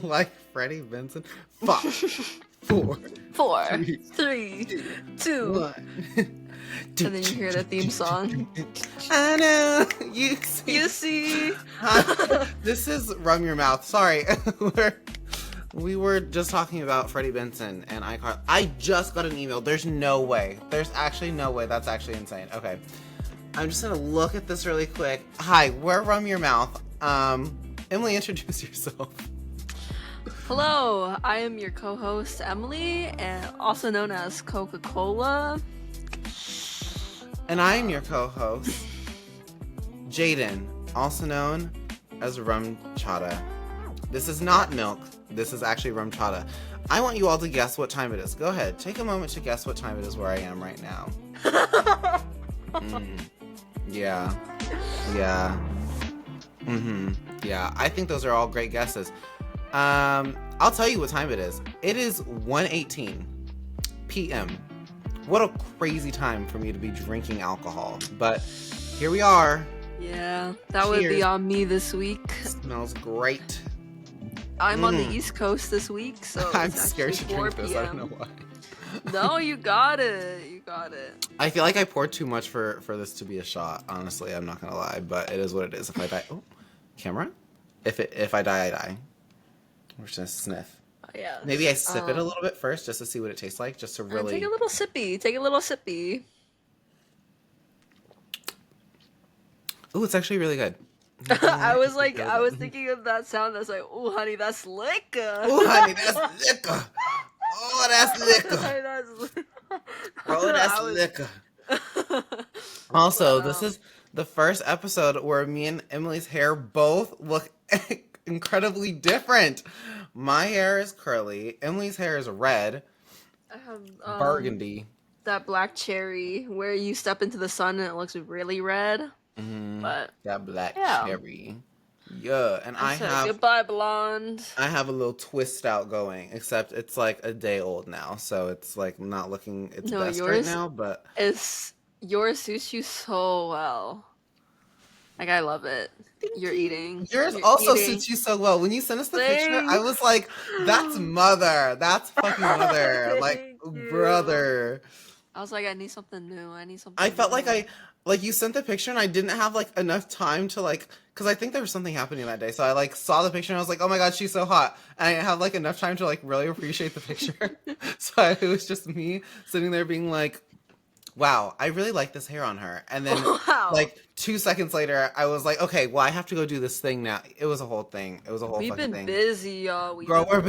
Like Freddie Benson. 5, 4, Four, 3, three, 2, two, 1. and then you hear the theme song. I know you see. You see? This is Rum Your Mouth. Sorry, we were just talking about Freddie Benson and iCar. I just got an email. There's no way. There's actually no way. That's actually insane. Okay, I'm just gonna look at this really quick. Hi, we're Rum Your Mouth. Emily, introduce yourself. Hello, I am your co-host Emily, and also known as Coca-Cola. And I am your co-host, Jaden, also known as Rum Chata. This is not milk. This is actually rum chata. I want you all to guess what time it is. Go ahead. Take a moment to guess what time it is where I am right now. Yeah. Yeah. Yeah. I think those are all great guesses. I'll tell you what time it is. It is 1:18 p.m. What a crazy time for me to be drinking alcohol. But here we are. Yeah, that would be on me this week. Smells great. I'm on the East Coast this week, so I'm it's scared to drink 4 this. I don't know why. No, you got it. You got it. I feel like I poured too much for this to be a shot. Honestly, I'm not gonna lie, but it is what it is. If I die, camera. If I die, I die. We're just gonna sniff. Yeah. Maybe I sip it a little bit first, just to see what it tastes like, just to really take a little sippy. Take a little sippy. Ooh, it's actually really good. I was thinking of that sound that's like, "Ooh, honey, that's liquor." Ooh, honey, that's liquor. Oh, that's liquor. Oh, that's liquor. Also, this is the first episode where me and Emily's hair both look incredibly different. My hair is curly. Emily's hair is red. I have burgundy. That black cherry where you step into the sun and it looks really red. But that black cherry. Yeah, and I have goodbye blonde. I have a little twist out going, except it's like a day old now, so it's like not looking its best right now. But yours suits you so well. Like, I love it. You're eating. Yours also suits you so well. When you sent us the picture, I was like, "That's mother. That's fucking mother. Like, brother." I was like, I need something new. I felt like you sent the picture and I didn't have like enough time to like, because I think there was something happening that day. So I like saw the picture and I was like, oh my god, she's so hot. And I didn't have like enough time to like really appreciate the picture. So it was just me sitting there being like, wow, I really like this hair on her. And then like 2 seconds later, I was like, okay, well, I have to go do this thing now. It was a whole thing. It was a whole fucking thing. We've been busy, y'all. Girl, we're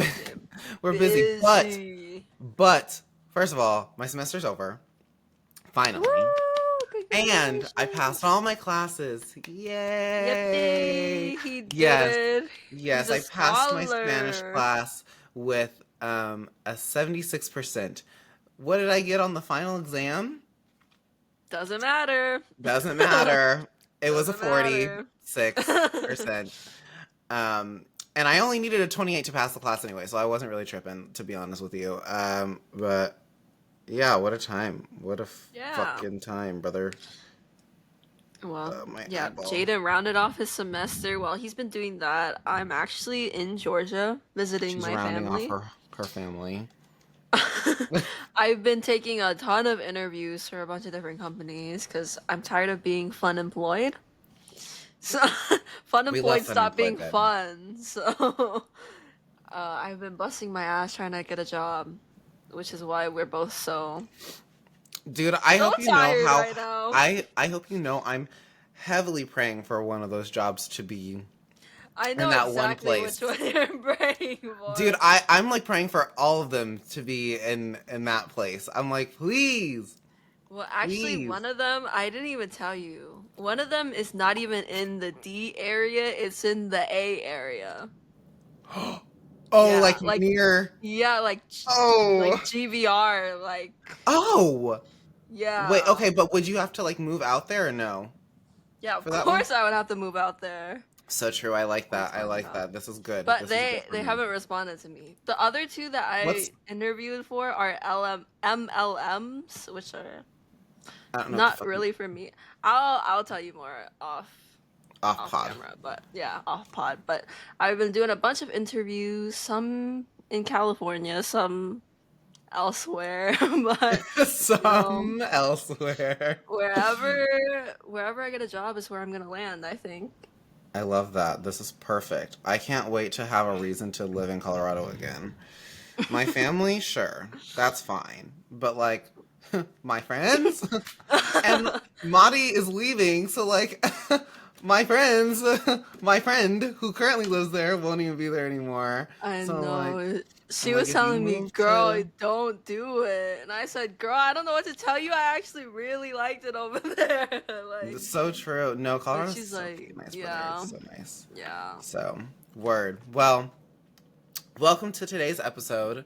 busy. But first of all, my semester's over. Finally. Woo! And I passed all my classes. Yay! Yippee! He did. Yes, I passed my Spanish class with a 76%. What did I get on the final exam? Doesn't matter. Doesn't matter. It was a 46%. And I only needed a 28 to pass the class anyway, so I wasn't really tripping, to be honest with you. But yeah, what a time. What a fucking time, brother. Well, Jaden rounded off his semester. While he's been doing that, I'm actually in Georgia visiting my family. She's rounding off her family. I've been taking a ton of interviews for a bunch of different companies because I'm tired of being fun employed. So fun employed stopped being fun. So I've been busting my ass trying to get a job, which is why we're both so. Dude, I hope you know how right I hope you know I'm heavily praying for one of those jobs to be. I know in that exactly one place. which one you're praying for. Dude, I'm like praying for all of them to be in that place. I'm like, please. Well, actually, please. One of them, I didn't even tell you. One of them is not even in the D area, it's in the A area. Like near. Yeah, like GVR, like. Oh. Yeah. Wait, okay, but would you have to like move out there or no? Yeah, of course I would have to move out there. So true. I like that. I like that. This is good. But they haven't responded to me. The other two that I interviewed for are MLMs, which are not really for me. I'll tell you more off Off off pod. camera, but yeah, off pod. But I've been doing a bunch of interviews, some in California, some elsewhere, but you know, Some elsewhere. wherever I get a job is where I'm gonna land, I think. I love that. This is perfect. I can't wait to have a reason to live in Colorado again. My family, sure, that's fine. But like, my friends? And Madi is leaving, so like, my friends, my friend who currently lives there won't even be there anymore. I So like, know. I'm She like, was if you telling me, move girl, to, don't do it. And I said, girl, I don't know what to tell you. I actually really liked it over there. Like, it's so true. No, but Colorado's she's so like, fucking nice, brother. yeah, It's so nice. yeah. So, word. Well, welcome to today's episode.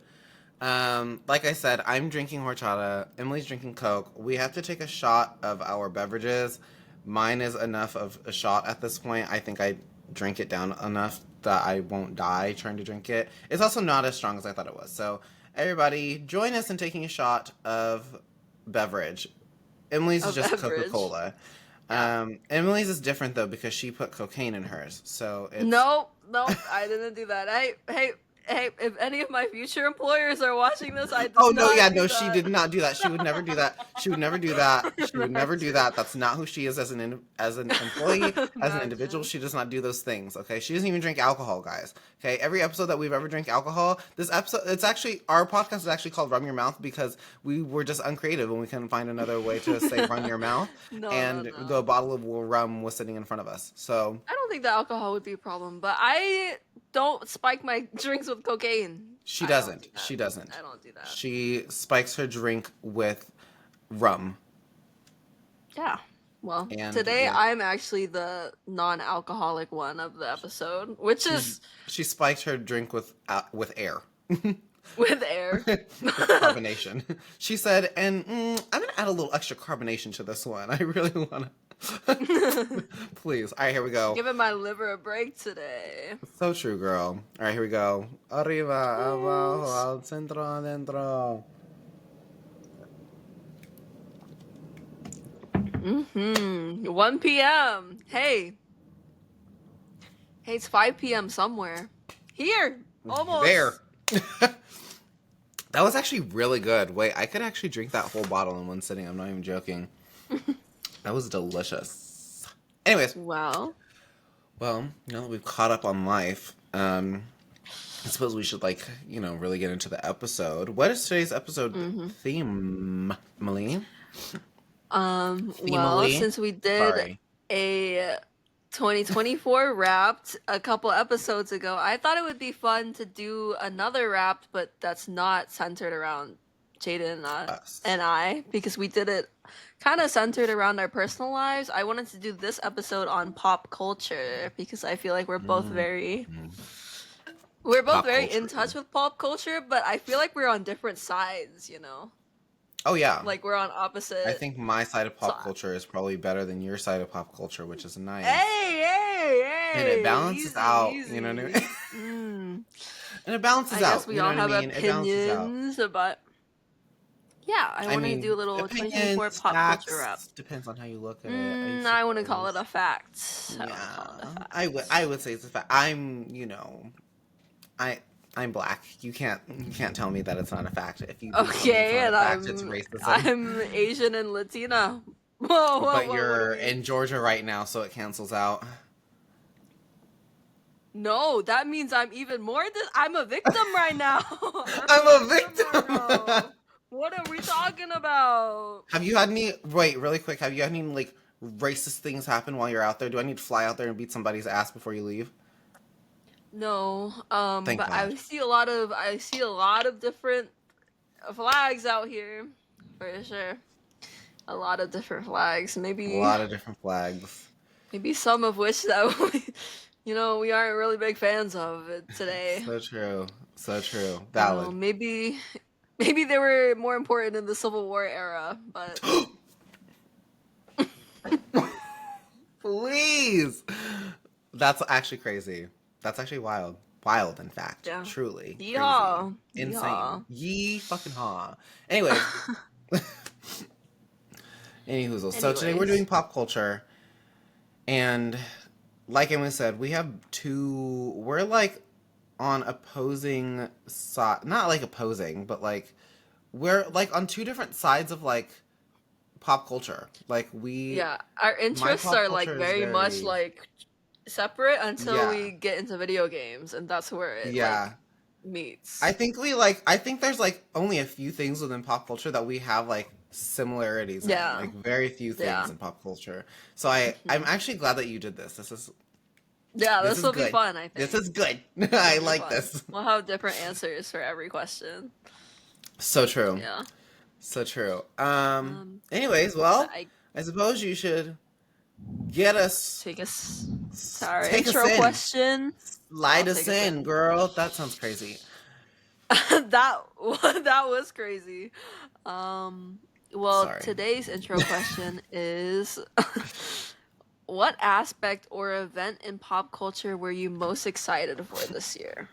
Like I said, I'm drinking horchata. Emily's drinking Coke. We have to take a shot of our beverages. Mine is enough of a shot at this point. I think I drink it down enough that I won't die trying to drink it. It's also not as strong as I thought it was. So, everybody, join us in taking a shot of beverage. Emily's is A just beverage. Coca-Cola. Yeah. Emily's is different though because she put cocaine in hers. So it's Nope, nope, I didn't do that. Hey, if any of my future employers are watching this, I did Oh no, yeah, not do no, she that. did not do that. She would never do that. She would never do that. She would never do Imagine. that. That's not who she is as as an employee, as an individual. Imagine. She does not do those things. Okay, she doesn't even drink alcohol, guys. Okay, every episode that we've ever drank alcohol, this episode, it's actually our podcast is actually called Run Your Mouth because we were just uncreative and we couldn't find another way to say Run Your Mouth, No, no, and the no. bottle of rum was sitting in front of us. So I don't think the alcohol would be a problem, but I don't spike my drinks with cocaine. she I don't do doesn't. that. She doesn't. I don't do that. She spikes her drink with rum Yeah. Well, and today with I'm actually the non-alcoholic one of the episode, which She's is she spiked her drink with air, with air. with carbonation. She said, and I'm gonna add a little extra carbonation to this one. I really wanna. Please. All right, here we go. Giving my liver a break today. So true, girl. All right, here we go. Arriba, abajo, Cheers. al centro, adentro. 1 p.m. Hey, it's 5 p.m. somewhere. Here, There. almost. That was actually really good. Wait, I could actually drink that whole bottle in one sitting. I'm not even joking. That was delicious. Anyways, Well, well, now that we've caught up on life, I suppose we should really get into the episode. What is today's episode theme, Emily? well, since we did Sorry. a 2024 wrapped a couple episodes ago, I thought it would be fun to do another wrapped, but that's not centered around Jaden Us. and I, because we did it kind of centered around our personal lives. I wanted to do this episode on pop culture because I feel like we're both very Pop in culture. touch with pop culture, but I feel like we're on different sides, you know? Oh yeah. Like we're on opposite. I think my side of pop So- culture is probably better than your side of pop culture, which is nice. Hey! And it balances Easy, out, easy. you know what I Mm. mean? And it balances I out. guess we you know all what have I mean? It balances out. opinions, but yeah, I want to do a little 2024 opinions, pop facts, culture wrap. depends on how you look at it. I wouldn't call it suppose. a fact. I wouldn't call it a Yeah, fact. I would say it's a fact. I'm black. You can't tell me that it's not a fact. If you do tell me it's Okay, not and a fact, it's racism. I'm Asian and Latina. Whoa, But what you're do you mean? in Georgia right now, so it cancels out. No, that means I'm even more I'm a victim right now. I'm a victim. right now. What are we talking about? Have you had any? Wait, really quick. Have you had any racist things happen while you're out there? Do I need to fly out there and beat somebody's ass before you leave? No, Thank but God. I see a lot of different flags out here, for sure. A lot of different flags. A Maybe lot of different flags. some of which that we aren't really big fans of it today. So true. So true. Valid. Maybe they were more important in the Civil War era, but Please. That's actually crazy. That's actually wild. Wild, in fact. Yeah. Truly. Yeehaw. Crazy. Insane. Yeehaw. Yee fucking haw. Anyway. Anywho, so today we're Anyways. doing pop culture. And like Emily said, we have two. We're like on opposing side, not like opposing, but like we're like on two different sides of like pop culture. Like Yeah, our my interests pop are like culture is very much very, like separate until yeah, we get into video games, and that's where it like yeah. meets. I think there's like only a few things within pop culture that we have like similarities in, Yeah, like very few things yeah, in pop culture. So I'm hmm actually glad that you did this. yeah. This This is will be good. fun. I This think is good. this I will be like fun. this. We'll have different answers for every question. So true. Yeah. So true. Um, Anyways, but well, I I suppose you should get us take us to our take us intro in. question. I'll Slide us take us in, in. girl. That sounds crazy. that that was crazy. Um, well, Sorry. today's intro question is what aspect or event in pop culture were you most excited for this year?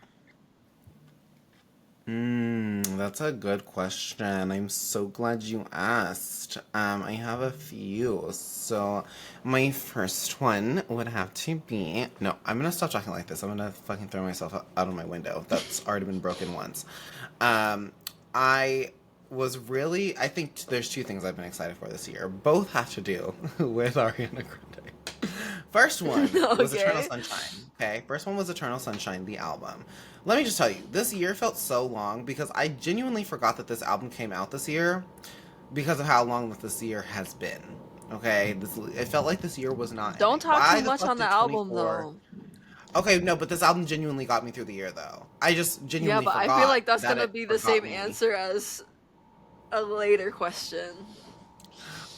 That's a good question. I'm so glad you asked. I have a few. So, my first one would have to be. No, I'm gonna stop talking like this. I'm gonna fucking throw myself out of my window. That's already been broken once. Um, I was really. I think there's two things I've been excited for this year. Both have to do with Ariana Grande. First one was Eternal Okay. Sunshine. Okay, first one was Eternal Sunshine, the album. Let me just tell you, this year felt so long because I genuinely forgot that this album came out this year because of how long that this year has been. Okay, it felt like this year was not Don't ending. talk too Why the much fuck on the did album 24? though. Okay, no, but this album genuinely got me through the year though. I just Yeah, genuinely but I feel forgot like that's that gonna it be the forgot same me. answer as a later question.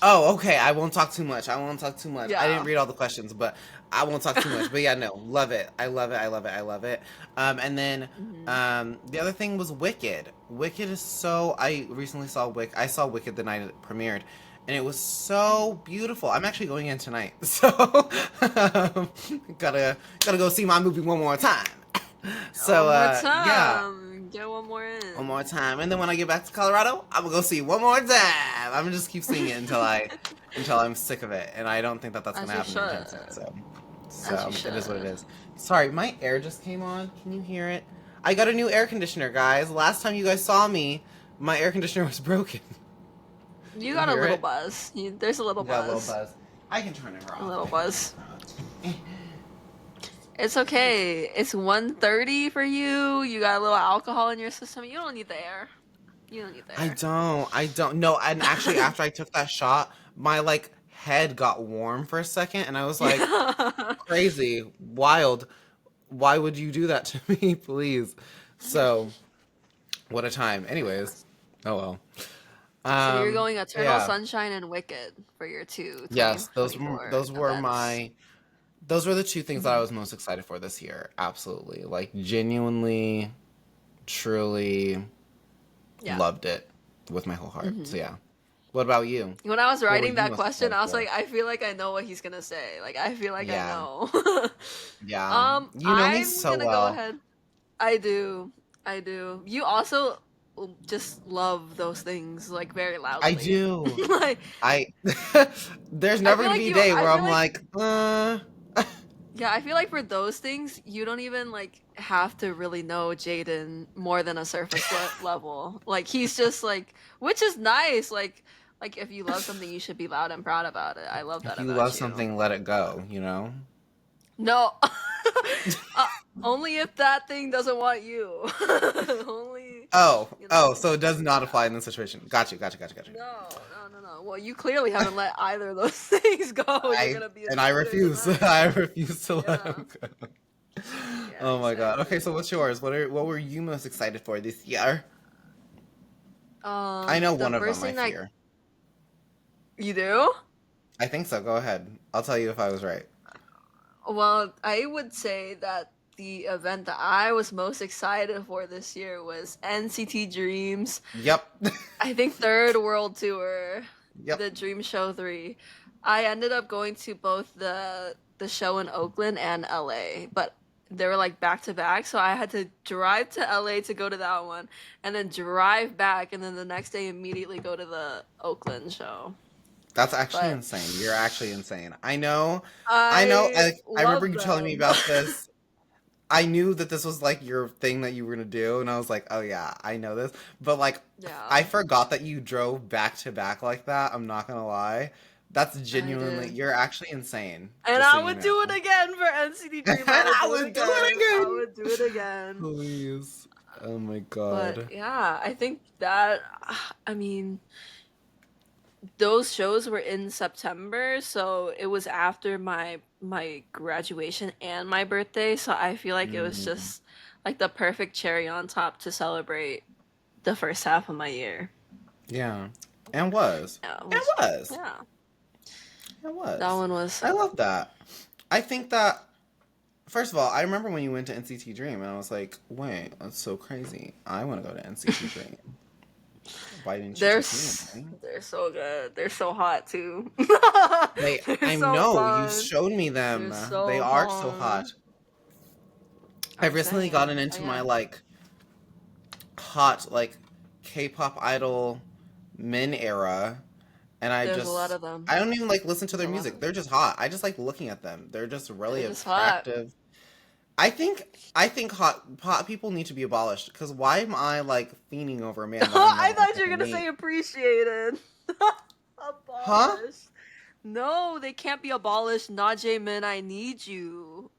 Oh, okay. I won't talk too much. I won't talk too much. I didn't Yeah. read all the questions, but I won't talk too much. But yeah, no, love it. I love it. I love it. I love it. And then hmm the other thing was Wicked. Wicked is so. I recently saw Wicked. I saw Wicked the night it premiered, and it was so beautiful. I'm actually going in tonight, so gotta go see my movie one more time. So One more yeah, time. Get one more one more in. time, and then when I get back to Colorado, I'm gonna go see it one more time. I'm gonna just keep seeing it until I'm sick of it, and I don't think that that's As gonna you happen anytime soon. should. As you It is what it should. is. Sorry, my air just came on. Can you hear it? I got a new air conditioner, guys. Last time you guys saw me, my air conditioner was broken. You You got a hear little it? buzz. There's a little You got a little buzz. buzz. I can turn it A off. little I can turn buzz. it off. It's okay. It's 1:30 for you. You got a little alcohol in your system. You don't need the air. You don't need the air. I don't. No, and actually, after I took that shot, my like head got warm for a second, and I was like, Yeah. crazy, wild. Why would you do that to me, please? So, what a time. Anyways, oh well. So you're going Eternal Yeah, Sunshine and Wicked for your two yes, 2024 those were events. my those were the two things that I hmm was most excited for this year. Absolutely, like genuinely, truly Yeah. loved it with my whole heart. hmm So yeah. What about you? When I was What were writing you that most question, excited I was for? like, I feel like I know what he's gonna say. Like, I feel like I Yeah, know. yeah. You know me I'm so gonna go well. ahead. I do. I do. You also just love those things like very I loudly. do. Like, I there's I never feel gonna like be a you. day I where feel I'm like like, Yeah, I feel like for those things, you don't even like have to really know Jaden more than a surface level. Like he's just like, which is nice. Like if you love something, you should be loud and proud about it. I love if that you love about you. something, let it go, you know? No, uh, only if that thing doesn't want you. Only, Oh, you oh, know. so it does not Yeah. apply in this situation. Got you, got you, got you, got you. No, no, no, no. Well, you clearly haven't let either of those things go. You're I gonna be and I better refuse. tonight. I refuse to let Yeah. him go. Yeah. Oh my god. Okay, Exactly. so what's yours? What were you most excited for this year? I know The one of first them, I thing that fear. you do. I think so. Go ahead. I'll tell you if I was right. Well, I would say that the event that I was most excited for this year was NCT Dreams. Yep. I think third world tour, Yep. the Dream Show 3. I ended up going to both the show in Oakland and LA, but they were like back to back, so I had to drive to LA to go to that one and then drive back and then the next day immediately go to the Oakland show. That's actually But insane. You're actually insane. I know. I know. I I remember love you telling me them. about this. I knew that this was like your thing that you were gonna do, and I was like, oh yeah, I know this. But like, Yeah, I forgot that you drove back to back like that. I'm not gonna lie. That's I genuinely, did. you're actually insane. And Just so I you would know. do it again for NCT And Dream. I would I do it would do it again. I again. would do it again. Please. Oh my But god. yeah, I think that I mean those shows were in September, so it was after my graduation and my birthday, so I feel like it was Mm, just like the perfect cherry on top to celebrate the first half of my year. yeah. And was. Yeah, it And was was. yeah. It That was. one was I love that. I think that first of all, I remember when you went to NCT Dream, and I was like, "Wait, that's so crazy. I want to go to NCT Dream. Why didn't you they're take me, s- Emily?" they're so good. They're so hot too. They, They're I so know you fun. showed me them. They're They so are so hot. fun. I've I'm recently gotten saying. into my Yeah. like hot like K-pop idol men era, and There's a lot of I them. don't even like listen to There's their a lot music. of They're them. just hot. I just like looking at them. They're just They're really just hot. attractive. I think hot people need to be abolished because why am I like fiending over a man that I know I I thought you were fucking gonna say meet? appreciated. Huh? Abolished. No, they can't be abolished. Not Jamin, I need you.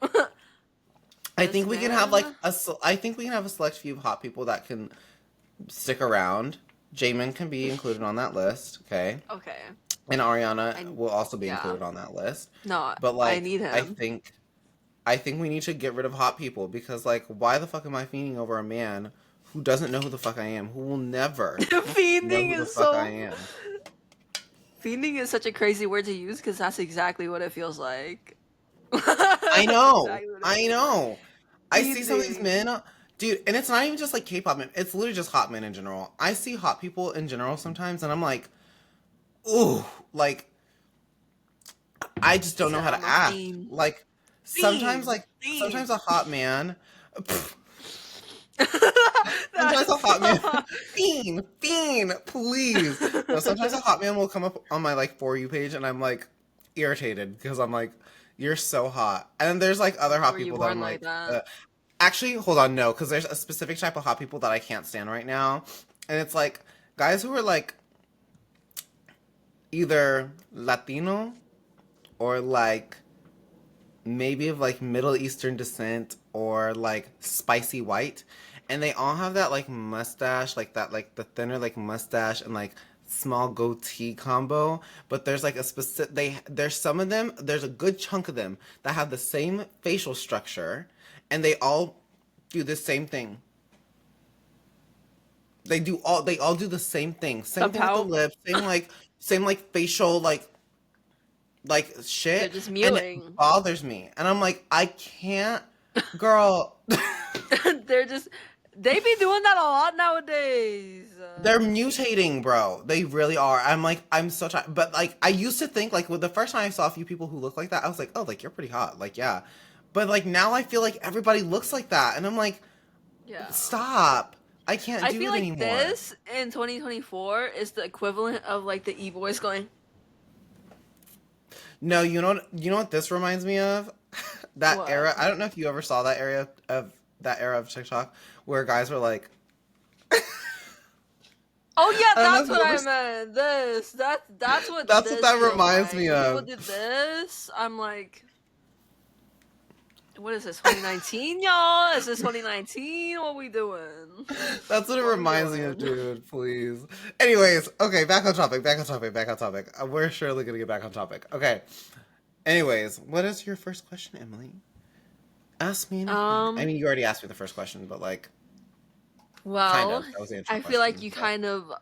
I This think we can have like man. I think we can have a select few of hot people that can stick around. Jamin can be included on that list, okay? Okay. And Ariana I will also be yeah. included on that list. No, But I like need him. I think we need to get rid of hot people because like why the fuck am I fiending over a man who doesn't know who the fuck I am, who will never know Fiending who the is fuck I so. am? Fiending is such a crazy word to use because that's exactly what it feels like. I That's know. exactly what it I feels like. know. I see some of these Fiending. men, dude, and it's not even just like K-pop men. It's literally just hot men in general. I see hot people in general sometimes, and I'm like, ooh, like I just He don't know said, how I'm to a act. fiend. Like Fiend. Fiend. sometimes a hot man, sometimes a That's hot man, so. fiend, please. No, sometimes a hot man will come up on my like for you page, and I'm like irritated because I'm like, you're so hot. And then there's like other hot Were you people that born I'm like like, that? actually, hold on, no, because there's a specific type of hot people that I can't stand right now, and it's like guys who are like either Latino or like maybe of like Middle Eastern descent or like spicy white, and they all have that like mustache, like that like the thinner like mustache and like small goatee combo. But there's like a specific there's some of them, there's a good chunk of them that have the same facial structure, and they all do the same thing. They all do the same thing. The Same thing with the pout. lips, same like facial like They're shit, just and it mewing. bothers me. And I'm like, I can't, girl. They're just. They be doing that a lot nowadays. They're mutating, bro. They really are. I'm like, I'm so tired. But like, I used to think like, with the first time I saw a few people who look like that, I was like, oh, like you're pretty hot. Like, yeah. But like now, I feel like everybody looks like that, and I'm like, Yeah. stop. I can't I do feel it like anymore. this in 2024 is the equivalent of like the e-boys going. No, you know what this reminds me of? That What? era. I don't know if you ever saw that era of TikTok where guys were like, Oh yeah, I don't know if that's you what ever. I meant. That's what That's what this that feels reminds me like. When people of. did this, I'm like, what is this? 2019, y'all? Is this 2019? What we doing? That's what it What we reminds me of, doing? dude. Please. Anyways, okay, back on topic. Back on topic. Back on topic. We're surely gonna get back on topic. Okay. Anyways, what is your first question, Emily? Ask me anything. I Um. mean, you already asked me the first question, but like, kind Well, of. That was the intro I feel like question. you But kind of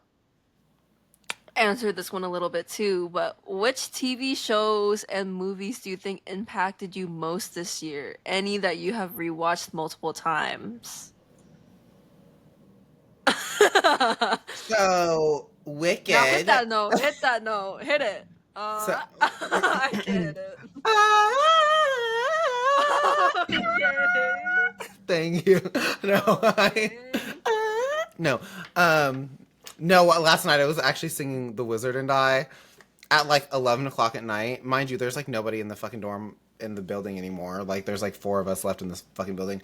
answered this one a little bit too, but which TV shows and movies do you think impacted you most this year? Any that you have rewatched multiple times? so Now hit Wicked. that note. Hit that note. Hit it. So. I can't hit it. Okay. Thank you. No, Okay. no. No. Last night I was actually singing "The Wizard and I," at like 11 o'clock at night. Mind you, there's like nobody in the fucking dorm in the building anymore. Like there's like four of us left in this fucking building.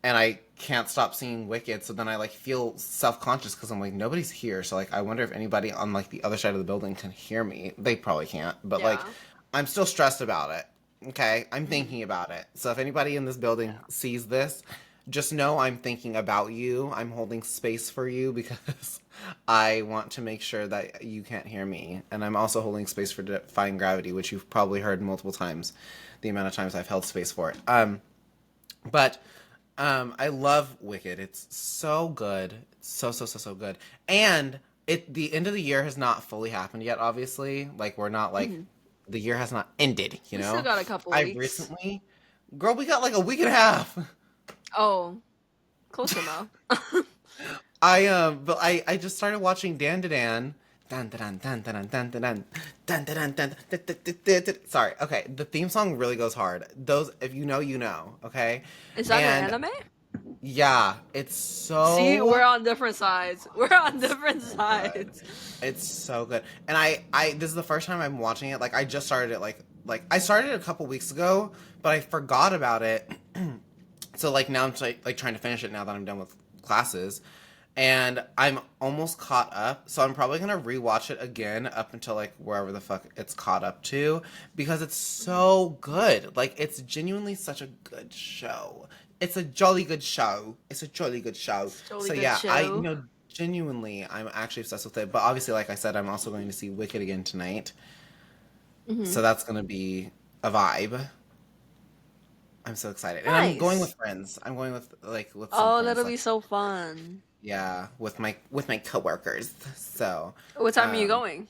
And I can't stop seeing Wicked, so then I like feel self-conscious because I'm like nobody's here. So like I wonder if anybody on like the other side of the building can hear me. They probably can't, but like Yeah. I'm still stressed about it. Okay? I'm thinking about it. So if anybody in this building Yeah. sees this, just know I'm thinking about you. I'm holding space for you because I want to make sure that you can't hear me. And I'm also holding space for Defying Gravity, which you've probably heard multiple times, the amount of times I've held space for it. But I love Wicked. It's so good. So good. And the end of the year has not fully happened yet, obviously. Like we're not like Mhm. the year has not ended, you We still know? got a couple I weeks. recently girl, we got like a week and a half. Oh, close enough. But I just started watching Dan Da Dan. Dun, dun, dun, dun, dun, dun, dun, dun, dun, dun, dun, dun, dun, dun, dun, dun. Sorry. Okay, the theme song really goes hard. Those, if you know, you know. Okay, Is that an and anime? yeah, it's See, so we're on different sides. We're on different good. sides. It's so good. And this is the first time I'm watching it. Like I just started it. Like I started it a couple weeks ago, but I forgot about it. So like now I'm like trying to finish it now that I'm done with classes, and I'm almost caught up. So I'm probably gonna rewatch it again up until like wherever the fuck it's caught up to because it's so good. Like it's genuinely such a good show. It's a jolly good show. It's a jolly good show. It's a totally So good yeah, I show. genuinely I'm actually obsessed with it. But obviously, like I said, I'm also going to see Wicked again tonight. Hmm. So that's gonna be a vibe. I'm so excited, and I'm going with Nice. friends. I'm going with like with some Oh, friends, that'll like be so fun. yeah, with my coworkers. So, What time are you um, going?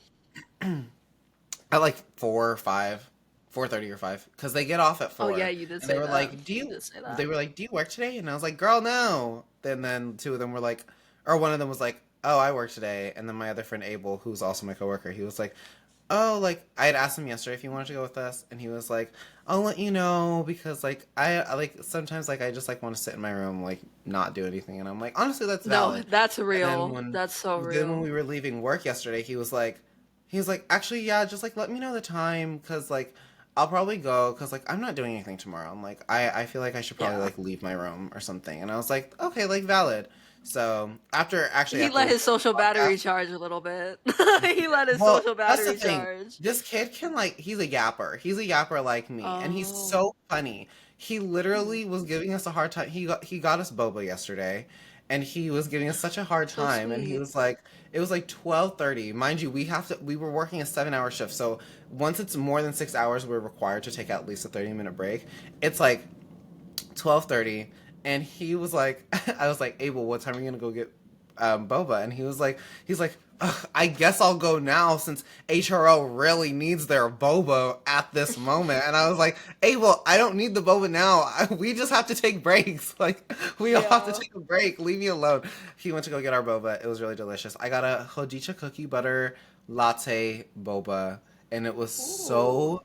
at like 4 or 5, 4:30 or 5, because they get off at Oh yeah, 4, you did and they say were that. like, "Do You you?" did say that. They were like, "Do you work today?" And I was like, "Girl, no." And then two of them were like, or one of them was like, "Oh, I work today," and then my other friend Abel, who's also my coworker, he was like, "Oh, like I had asked him yesterday if he wanted to go with us," and he was like, "I'll let you know because like I like sometimes like I just like want to sit in my room like not do anything," and I'm like, honestly, that's No, valid. that's And then real. That's so when real. we were leaving work yesterday, he was like, actually, yeah, just like let me know the time because like I'll probably go because like I'm not doing anything tomorrow. I'm like I feel like I should probably Yeah. like leave my room or something, and I was like, okay, like valid. So He after let we his did the social battery podcast, charge a little bit. He let his well, social that's the battery thing. charge. This kid can like he's a yapper. He's a yapper like me, and he's Oh. so funny. He Hmm. literally was giving us a hard time. He got us boba yesterday, and he was giving us such a hard So time. And he sweet. was like, it was like 12:30. Mind you, we were working a 7 hour shift, so once it's more than 6 hours, we're required to take at least a 30-minute break. It's like 12:30, and he was like, I was like, Abel, what time are you gonna go get boba? And he's like, "Ugh, I guess I'll go now since HRO really needs their boba at this moment." And I was like, Abel, I don't need the boba now. We just have to take breaks. Like we all have to Yeah. take a break. Leave me alone. He went to go get our boba. It was really delicious. I got a hojicha cookie butter latte boba, and it was Ooh. so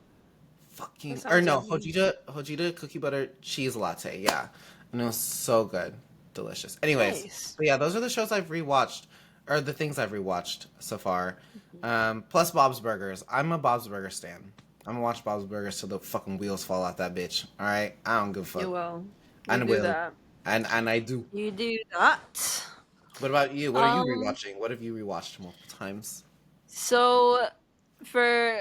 That fucking or sounds no yummy. hojita cookie butter cheese latte, yeah, and it was so good, delicious. Anyways, Nice. but yeah, those are the shows I've rewatched, or the things I've rewatched so far. Mhm. Plus Bob's Burgers. I'm a Bob's Burger stan. I'm gonna watch Bob's Burgers till the fucking wheels fall out that bitch. All right, I don't give a You fuck. will. You And do will, that. and I do. You do that. What about you? What are you Um, rewatching? What have you rewatched multiple times? so for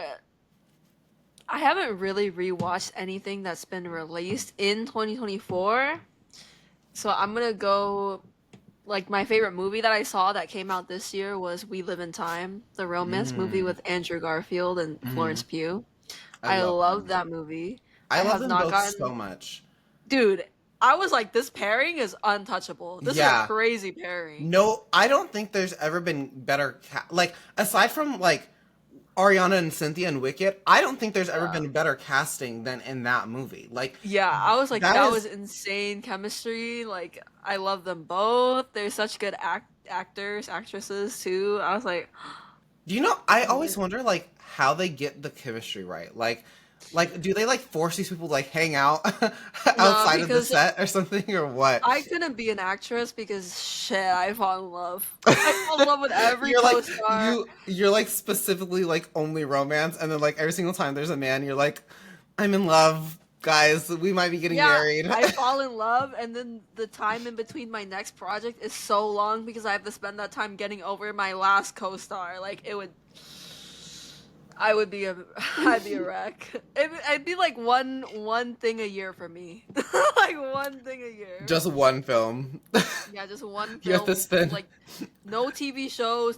I haven't really rewatched anything that's been released in 2024. So I'm gonna go like my favorite movie that I saw that came out this year was We Live in Time, the romance movie Mm, with Andrew Garfield and mm, Florence Pugh. I I love love them. that movie. I I love have them not both so gotten much. dude, I was like, this pairing is untouchable. This is a Yeah. crazy pairing. No, I don't think there's ever been better like aside from like Ariana and Cynthia and Wicked, I don't think there's ever Yeah. been better casting than in that movie. Like Yeah, I was like, that that is was insane chemistry. Like, I love them both. They're such good actors, actresses too. I was like, you know, I always amazing. wonder like how they get the chemistry right. Like Like, do they like force these people to like hang out No, outside of the because set or something, or what? I couldn't be an actress because shit, I fall in love. I fall in love with every You're like co-star. you're like specifically like only romance, and then like every single time there's a man, you're like, I'm in love, guys. We might be getting Yeah, married. I fall in love, and then the time in between my next project is so long because I have to spend that time getting over my last co-star. Like I would be a, I'd be a wreck. It'd be like one thing a year for me, like one thing a year. Just one film. Yeah, just one You have to film, spend like no TV shows,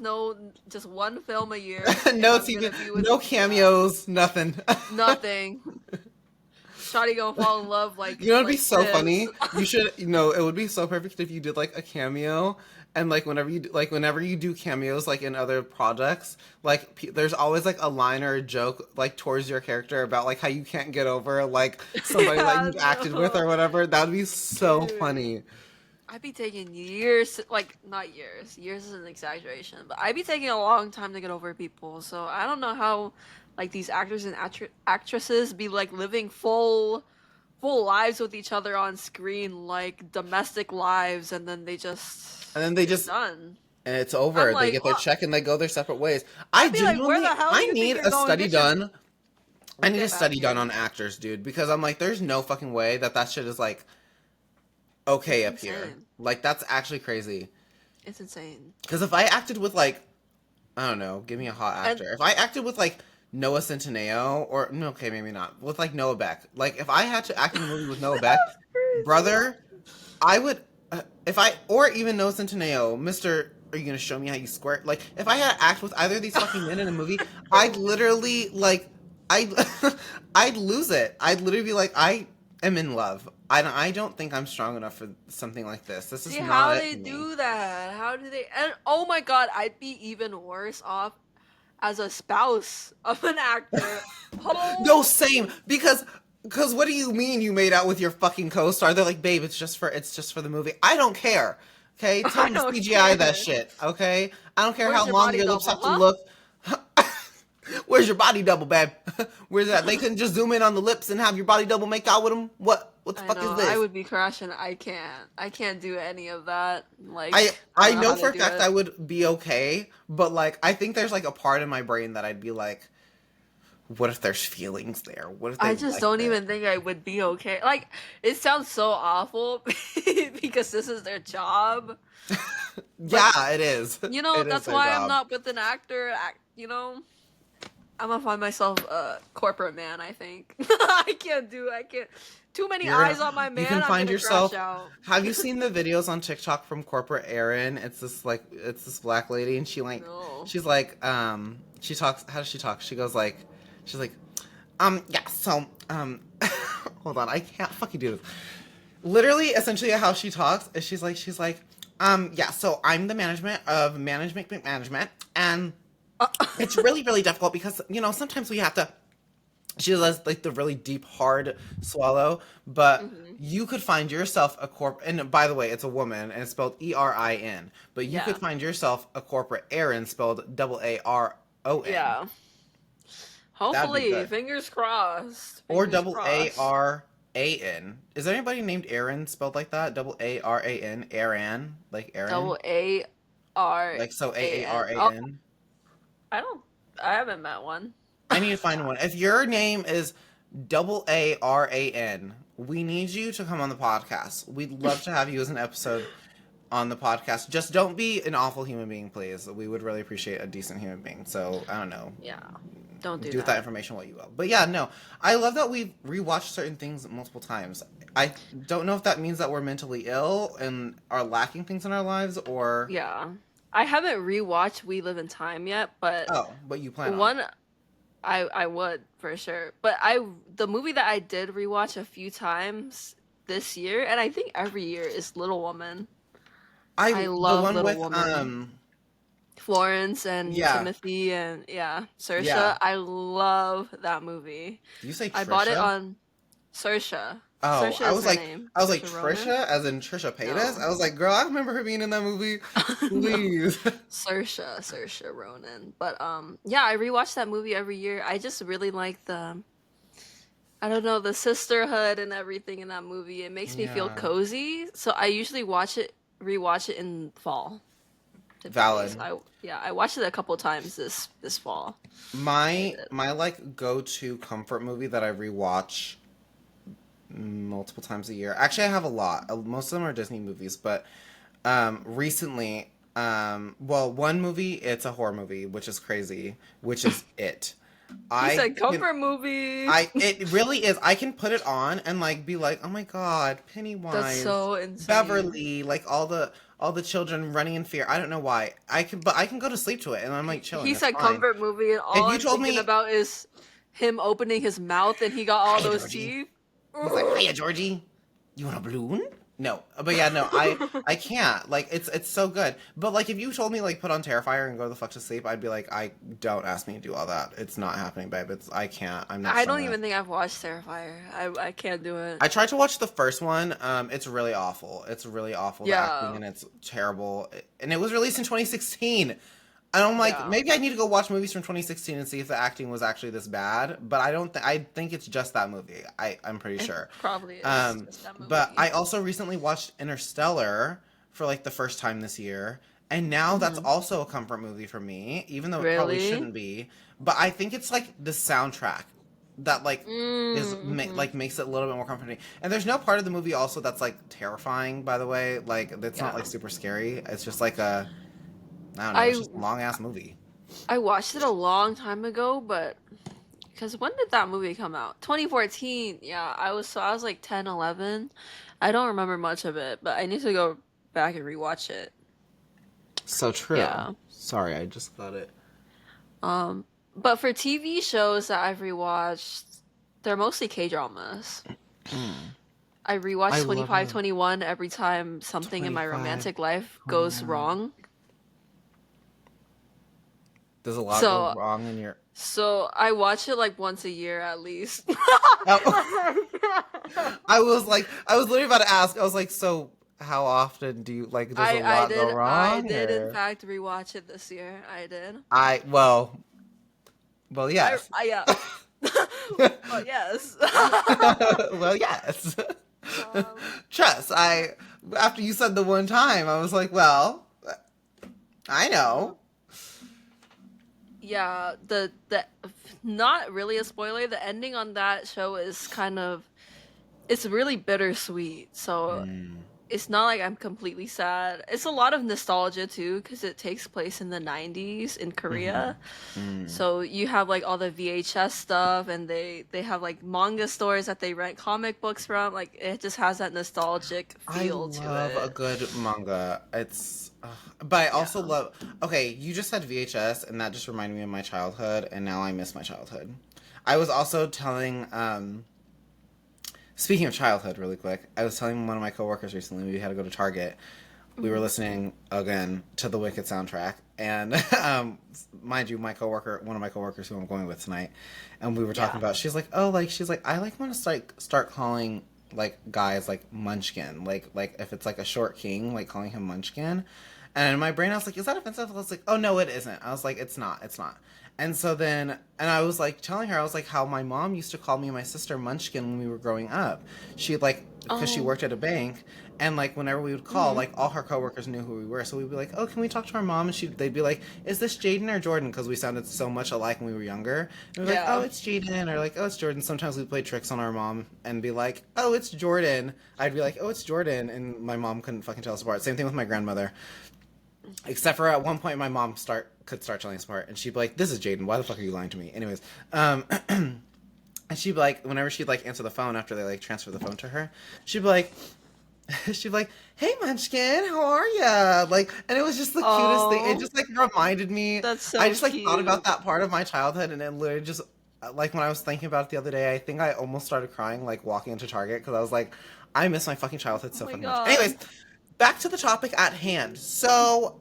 just one film a year, and no I'm TV, gonna be with no yeah, cameos, nothing. nothing. Shawty gonna fall in love You know, it'd be like so this. funny. You should, it would be so perfect if you did like a cameo, and like whenever you do cameos like in other projects, like there's always like a line or a joke like towards your character about like how you can't get over like somebody that Yeah, you've acted with no, or whatever. That would be so dude. funny. I'd be taking years, like not years. Years is an exaggeration, but I'd be taking a long time to get over people. So I don't know how, like these actors and actresses be like living full lives with each other on screen, like domestic lives, and then And then they it's just done. and it's I'm over. They like, get their what? check and they go their separate ways. I'd be like, where the hell do I you think need you're a going? study Get your done. I need a get back study done here. on actors, dude, because I'm like, there's no fucking way that shit is like okay It's up here. insane. Like that's actually crazy. It's insane. Because if I acted with like, I don't know, give me a hot And actor. If I acted with like Noah Centineo, or no, okay, maybe not, with like Noah Beck. Like if I had to act in a movie with Noah Beck, that's crazy. brother, I would, if I, or even Noah Centineo, Mister. Are you gonna show me how you squirt? Like, if I had to act with either of these fucking men in a movie, I'd literally like, I, I'd lose it. I'd literally be like, I am in love. I don't think I'm strong enough for something like this. This See is how not it they for me. do that. How do they? And oh my god, I'd be even worse off as a spouse of an actor. No, Oh, same. Because what do you mean you made out with your fucking co-star? They're like, babe, it's just for the movie. I don't care. Okay, tell I them to don't CGI that care. shit. Okay, I don't care Where's how your long body your lips double, have to huh? look. Where's your body double, babe? Where's that? They couldn't just zoom in on the lips and have your body double make out with them. What the I fuck is know. I this? would be crashing. I can't. I can't do any of that. I Like I I don't know know how for they a do fact it. I would be okay, but like I think there's like a part in my brain that I'd be like, what if there's feelings there? What if they I just like don't it? even think I would be okay. Like it sounds so awful because this is their job. But Yeah, it is. It is that's their why I'm job. not with an actor. I'm gonna find myself a corporate man, I think. I can't. Too many You're eyes gonna on my you man, can I'm find gonna crash yourself. out. Have you seen the videos on TikTok from corporate Erin? It's this black lady and No. she's like she talks, how does she talk? She goes like she's like yeah, so hold on, I can't fucking do this. Literally essentially how she talks is she's like yeah, so I'm the management and it's really really difficult because sometimes we have to, she does like the really deep hard swallow, but Hmm. you could find yourself a and by the way it's a woman and it's spelled Erin, but you could Yeah. find yourself a corporate Aaron spelled Aaron. Yeah. That'd be Hopefully, good. fingers crossed. Or Fingers crossed. Aran. Is there anybody named Aaron spelled like that? Aran, Aaron, like Double Aaron, A like so A N. Oh, Aaran. I don't. I haven't met one. I need to find one. If your name is Aran, we need you to come on the podcast. We'd love to have you as an episode on the podcast. Just don't be an awful human being, please. We would really appreciate a decent human being. So I don't know. Yeah. Don't do Do with that that. information what you will. But yeah, no. I love that we've rewatched certain things multiple times. I don't know if that means that we're mentally ill and are lacking things in our lives, or Yeah. I haven't rewatched We Live in Time yet, but oh, but you plan on it. one I would for sure. But the movie that I did rewatch a few times this year, and I think every year, is Little Woman. I The love one Little with Woman. Florence and yeah, Timothy and yeah, yeah. Saoirse. I love that movie. Do you say I bought it Trisha? on Saoirse. Oh, Saoirse is her name. I was like Saoirse Ronan? Trisha, as in Trisha Paytas. No. I was like, girl, I remember her being in that movie. No. Please. Saoirse Ronan. But yeah, I rewatch that movie every year. I just really like I don't know, the sisterhood and everything in that movie. It makes me feel Yeah. cozy. So I usually rewatch it in fall, typically. So Valid. I watched it a couple times this fall. I My did. my like go-to comfort movie that I rewatch multiple times a year. Actually, I have a lot. Most of them are Disney movies, but recently, well, one movie, it's a horror movie, which is crazy, which is It. He I said can, comfort movie. it really is. I can put it on and like be like, oh my god, That's Pennywise, so insane. Beverly, like all the children running in fear. I don't know why. But I can go to sleep to it and I'm like He chilling. It's said fine. comfort movie, and If all you I'm told thinking me, about is him opening his mouth and he got all hiya those Georgie, teeth. he's like, Ugh. hiya Georgie, you want a balloon? No, but yeah, no, I can't. Like it's so good. But like if you told me like put on Terrifier and go the fuck to sleep, I'd be like, I don't ask me to do all that. It's not happening, babe. I can't. I'm not I strong don't enough. even think I've watched Terrifier. I can't do it. I tried to watch the first one. It's really awful. It's really awful. The acting Yeah, and it's terrible. And it was released in 2016. And I'm like, yeah. maybe I need to go watch movies from 2016 and see if the acting was actually this bad. But I don't. I think it's just that movie. I'm pretty It sure. probably is just that But movie. I also recently watched Interstellar for like the first time this year, and now that's Hmm. also a comfort movie for me, even though it probably Really? shouldn't be. But I think it's like the soundtrack that like Mm-hmm. like makes it a little bit more comforting. And there's no part of the movie also that's like terrifying. By the way, like it's not Yeah. like super scary. It's just like a I don't know. It's I just a long ass movie. I watched it a long time ago, but because when did that movie come out? 2014. Yeah, I was like 10, 11. I don't remember much of it, but I need to go back and rewatch it. So true. Yeah. Sorry, I just thought it. Um, but for TV shows that I've rewatched, they're mostly K-dramas. Mm. I I rewatch love 25/21 every time something in my 25, romantic life goes 21. wrong. Does a lot go So wrong in your? so I watch it like once a year at least. Oh, I was literally about to ask. I was like, so how often do you like? Does a lot go I wrong, did in or fact rewatch it this year. I did. I well yes, Yeah. Well, yes. well yes. um, Trust. I after you said the one time, I was like, well, I uh, know. yeah, the not really a spoiler. The ending on that show is kind of it's really bittersweet. So Mm, it's not like I'm completely sad. It's a lot of nostalgia too because it takes place in the 90s in mm-hmm, Korea. mm. So you have like all the VHS stuff and they have like manga stores that they rent comic books from. Like it just has that nostalgic I feel to love a it. good manga. But I also Yeah. love. Okay, you just said VHS, and that just reminded me of my childhood, and now I miss my childhood. I was also telling. Speaking of childhood, really quick, I was telling one of my coworkers recently we had to go to Target. We were Hmm. listening again to the Wicked soundtrack, and mind you, one of my coworkers who I'm going with tonight, and we were talking Yeah. about. She's like, I like want to start calling like guys like Munchkin, like if it's like a short king, like calling him Munchkin. And in my brain, I was like, is that offensive? I was like, oh no, it isn't. I was like, it's not. And so then, and I was like telling her, I was like, how my mom used to call me and my sister Munchkin when we were growing up. She like, because she Oh. worked at a bank, and like whenever we would call, Hmm. like all her coworkers knew who we were. So we'd be like, oh, can we talk to our mom? And they'd be like, is this Jaden or Jordan? Because we sounded so much alike when we were younger. And we're like, oh, Yeah. it's Jaden, or like, oh, it's Jordan. Sometimes we play tricks on our mom and be like, oh, it's Jordan. I'd be like, oh, it's Jordan, and my mom couldn't fucking tell us apart. Same thing with my grandmother. Except for at one point, my mom could start telling us apart, and she'd be like, "This is Jaden. Why the fuck are you lying to me?" Anyways, and she'd be like, whenever she'd like answer the phone after they like transfer the phone to her, she'd be like, she'd be like, "Hey Munchkin, how are ya?" Like, and it was just the cutest thing. It Oh, just like reminded me. that's I so just like thought about cute. that part of my childhood, and it literally just like when I was thinking about it the other day, I think I almost started crying like walking into Target because I was like, I miss my fucking childhood Oh so my fucking much. god. Anyways, back to the topic at hand. So,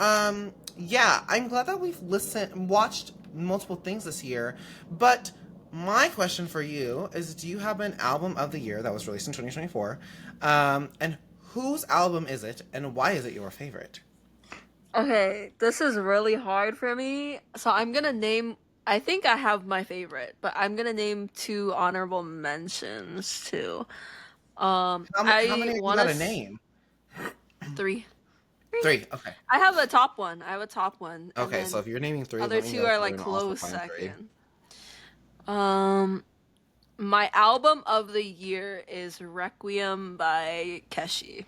yeah, I'm glad that we've watched multiple things this year, but my question for you is, do you have an album of the year that was released in 2024? And whose album is it, and why is it your favorite? Okay, this is really hard for me. So I'm gonna name. I think I have my favorite, but I'm gonna name two honorable mentions too. How I many have you want got to to name? three. Three. Three. Okay. I have a top one. I have a top one, and Okay, so then if you're naming three, other let me two go are through like and also close find three. second. Um, my album of the year is Requiem by Keshi.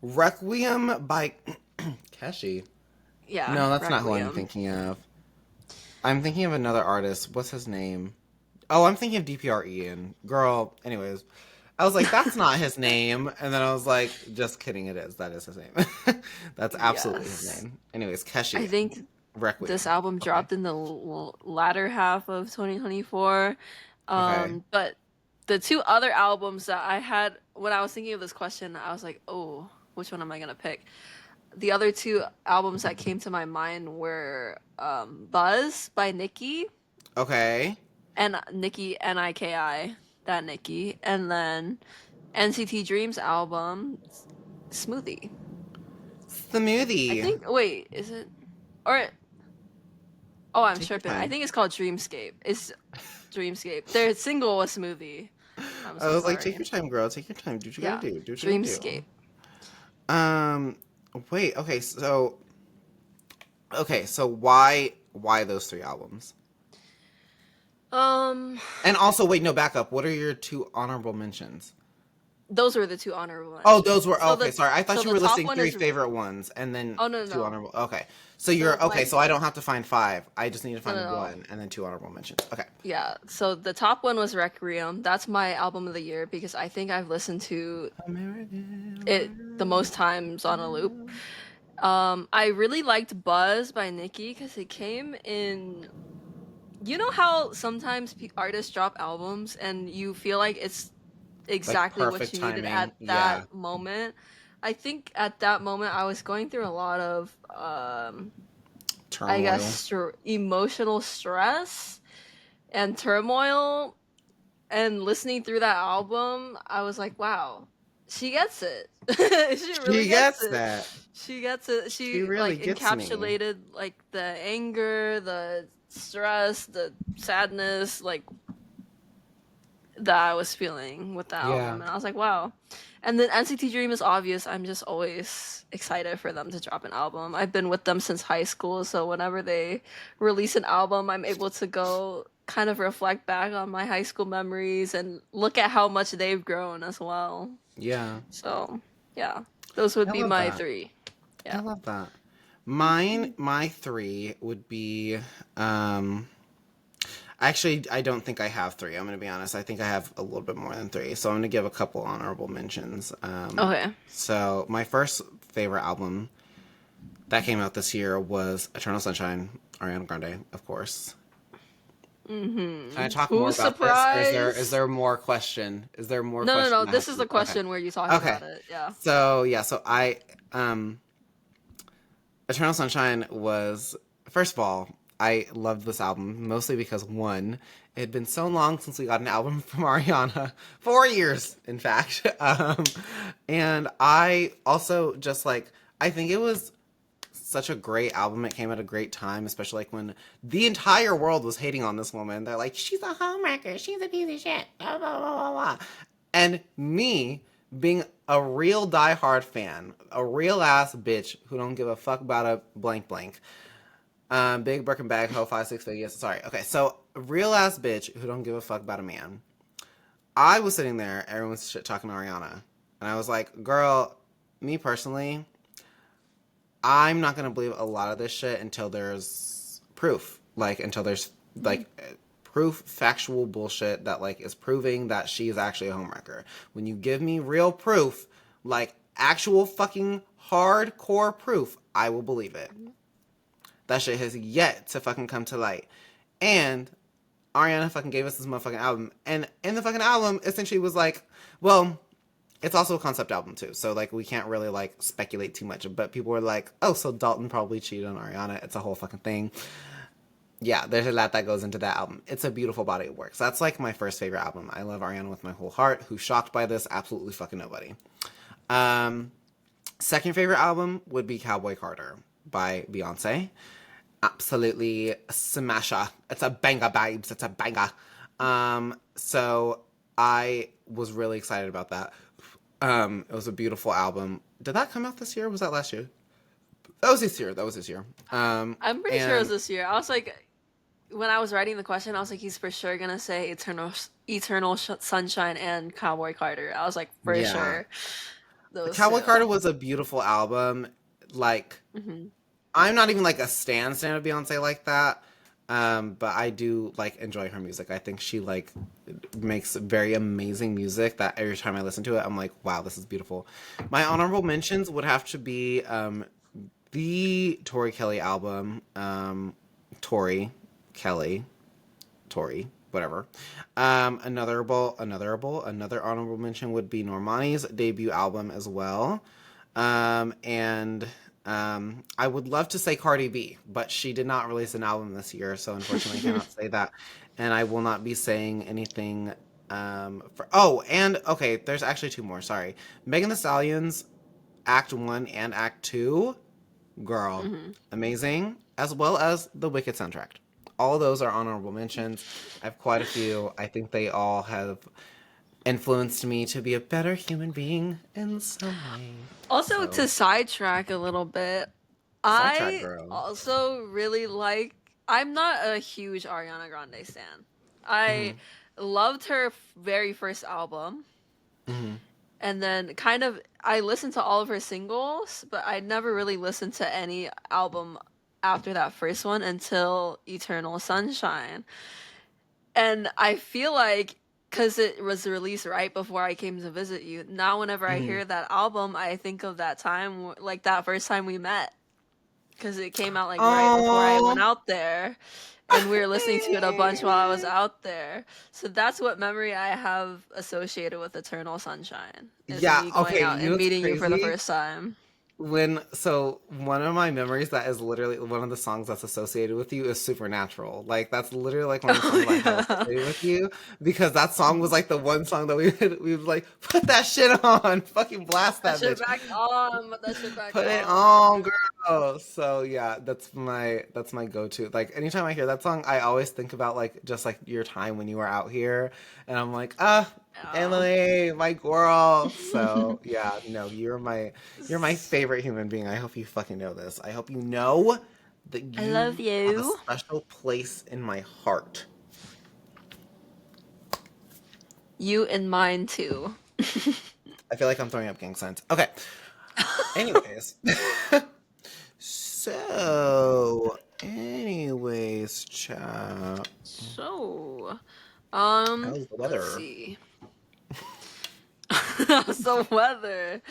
Requiem by Keshi. Yeah, No, that's not who I'm Requiem. thinking of. I'm thinking of another artist. What's his name? Oh, I'm thinking of DPR Ian. Girl, anyways. I was like, that's not his name. And then I was like, just kidding, it is. That is his name. That's absolutely his Yes. name. Anyways, I Keshi. think this Requiem. album Okay. dropped in the latter half of 2024. Okay. But the two other albums that I had when I was thinking of this question, I was like, oh, which one am I gonna pick? The other two albums that came to my mind were Buzz by Nicki Okay. and Nicki Niki, that Nicki, and then NCT Dreams album Smoothie. I Smoothie. think wait, is it or oh I'm Take your tripping. I time. think it's called Dreamscape. It's Dreamscape. Their single was Smoothie. I'm I so was like, take sorry. your time, girl. Take your time. Do what you gotta Yeah. do. Do what you gotta Dreamscape. do. Um, wait. Okay, so why those three albums? Um And also, wait, no, back up. What are your two honorable mentions? those were the two honorable Oh, those mentions. were okay. Sorry, I So thought you the were top listing one three is favorite ones and then oh no no two no. honorable. Okay, so So you're okay. my So I don't have to find five. I just need to no no find no. one and then two honorable mentions. Okay. Yeah. So the top one was Requiem. That's my album of the year because I think I've listened to it the most times on a loop. I really liked Buzz by Nicki because it came in. You know how sometimes artists drop albums and you feel like it's Like exactly what perfect you needed timing. at Yeah. that moment. I think at that moment I was going through a lot of I guess Turmoil. emotional stress and turmoil, and listening through that album I was like, wow, she gets it. She really She gets gets it. that. She gets it. She She really like gets me. encapsulated like the anger, the stress, the sadness, like that I was feeling with the Yeah. album, and I was like, wow. And then NCT Dream is obvious. I'm just always excited for them to drop an album. I've been with them since high school, so whenever they release an album, I'm able to go kind of reflect back on my high school memories and look at how much they've grown as well. Yeah. So, yeah, those would I be love my that. three. I Yeah. love that. My three would be actually, I don't think I have three. I'm going to be honest. I think I have a little bit more than three. So I'm going to give a couple honorable mentions. Okay. So my first favorite album that came out this year was Eternal Sunshine, Ariana Grande, of course. Can I talk more Who's about this, or is surprised? there more question? Is there more No, no, question no. that has This to is be the okay? question where you talk Okay. about it. Yeah. So yeah, so I Eternal Sunshine was, first of all, I loved this album mostly because one, it had been so long since we got an album from Ariana, 4 years, in fact. And I also just like, I think it was such a great album. It came at a great time, especially like when the entire world was hating on this woman. They're like, she's a homewrecker, she's a piece of shit, blah, blah, blah, blah, blah. And me being a real diehard fan, a real ass bitch who don't give a fuck about a blank blank. Big Birkin bag, ho, 5 6 figures. Sorry. Okay, so a real ass bitch who don't give a fuck about a man. I was sitting there, everyone's shit talking to Ariana, and I was like, girl, me personally, I'm not gonna believe a lot of this shit until there's proof. Like until there's like proof, factual bullshit that like is proving that she is actually a homewrecker. When you give me real proof, like actual fucking hardcore proof, I will believe it. That shit has yet to fucking come to light. And Ariana fucking gave us this motherfucking album. And in the fucking album, essentially was like, well, it's also a concept album too, so like we can't really like speculate too much. But people were like, "Oh, so Dalton probably cheated on Ariana." It's a whole fucking thing. Yeah, there's a lot that goes into that album. It's a beautiful body of work. So that's like my first favorite album. I love Ariana with my whole heart. Who's shocked by this? Absolutely fucking nobody. Um, Second favorite album would be Cowboy Carter by Beyonce. absolutely smasher. It's a banger, babes. It's a banger. So I was really excited about that. It was a beautiful album. Did that come out this year? Or was that last year? That was this year. That was this year. I'm pretty sure it was And this year. I was like, when I was writing the question, I was like, he's for sure gonna say Eternal Sunshine and Cowboy Carter. I was like, for yeah, sure those Cowboy two. Carter was a beautiful album. Like, Hmm. I'm not even like a stan of Beyonce like that. But I do like enjoy her music. I think she like makes very amazing music that every time I listen to it, I'm like, wow, this is beautiful. My honorable mentions would have to be the Tori Kelly album, Tori Kelly, Tori, whatever. Another honorable mention would be Normani's debut album as well. And I would love to say Cardi B, but she did not release an album this year, so unfortunately I cannot say that. And I will not be saying anything. And okay, there's actually two more. Sorry, Megan Thee Stallion's Act One and Act Two, girl, Hmm. amazing, as well as the Wicked soundtrack. All of those are honorable mentions. I have quite a few. I think they all have influenced me to be a better human being in some way. Also, So, to sidetrack a little bit, sidetrack I girl. also really like. I'm not a huge Ariana Grande stan. I Hmm. loved her very first album, Hmm. and then kind of I listened to all of her singles, but I never really listened to any album after that first one until Eternal Sunshine. And I feel like because it was released right before I came to visit you, now whenever I Hmm. hear that album, I think of that time, like that first time we met, because it came out like right before I went Oh. out there, and we were listening to it a bunch while I was out there. So that's what memory I have associated with Eternal Sunshine is Yeah. me going Okay. out You know and what's meeting you for the crazy? first time. One of my memories that is literally one of the songs that's associated with you is Supernatural. Like that's literally like one of the songs Oh I have yeah. associated with you because that song was like the one song that we would like put that shit on, fucking blast That that shit bitch. back on. Put that shit back Put it on. on, girl. So yeah, that's my go-to. Like anytime I hear that song, I always think about like just like your time when you were out here, and I'm like, Yeah. Emily, my girl. So yeah, no, you're my favorite human being. I hope you fucking know this. I hope you know that I love you have a you. special place in my heart. You and mine too. I feel like I'm throwing up gang signs. Okay. Anyways. Chat. So, How's the let's weather? see. So weather.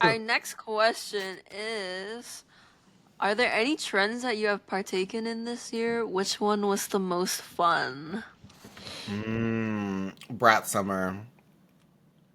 Our next question is: are there any trends that you have partaken in this year? Which one was the most fun? Brat summer.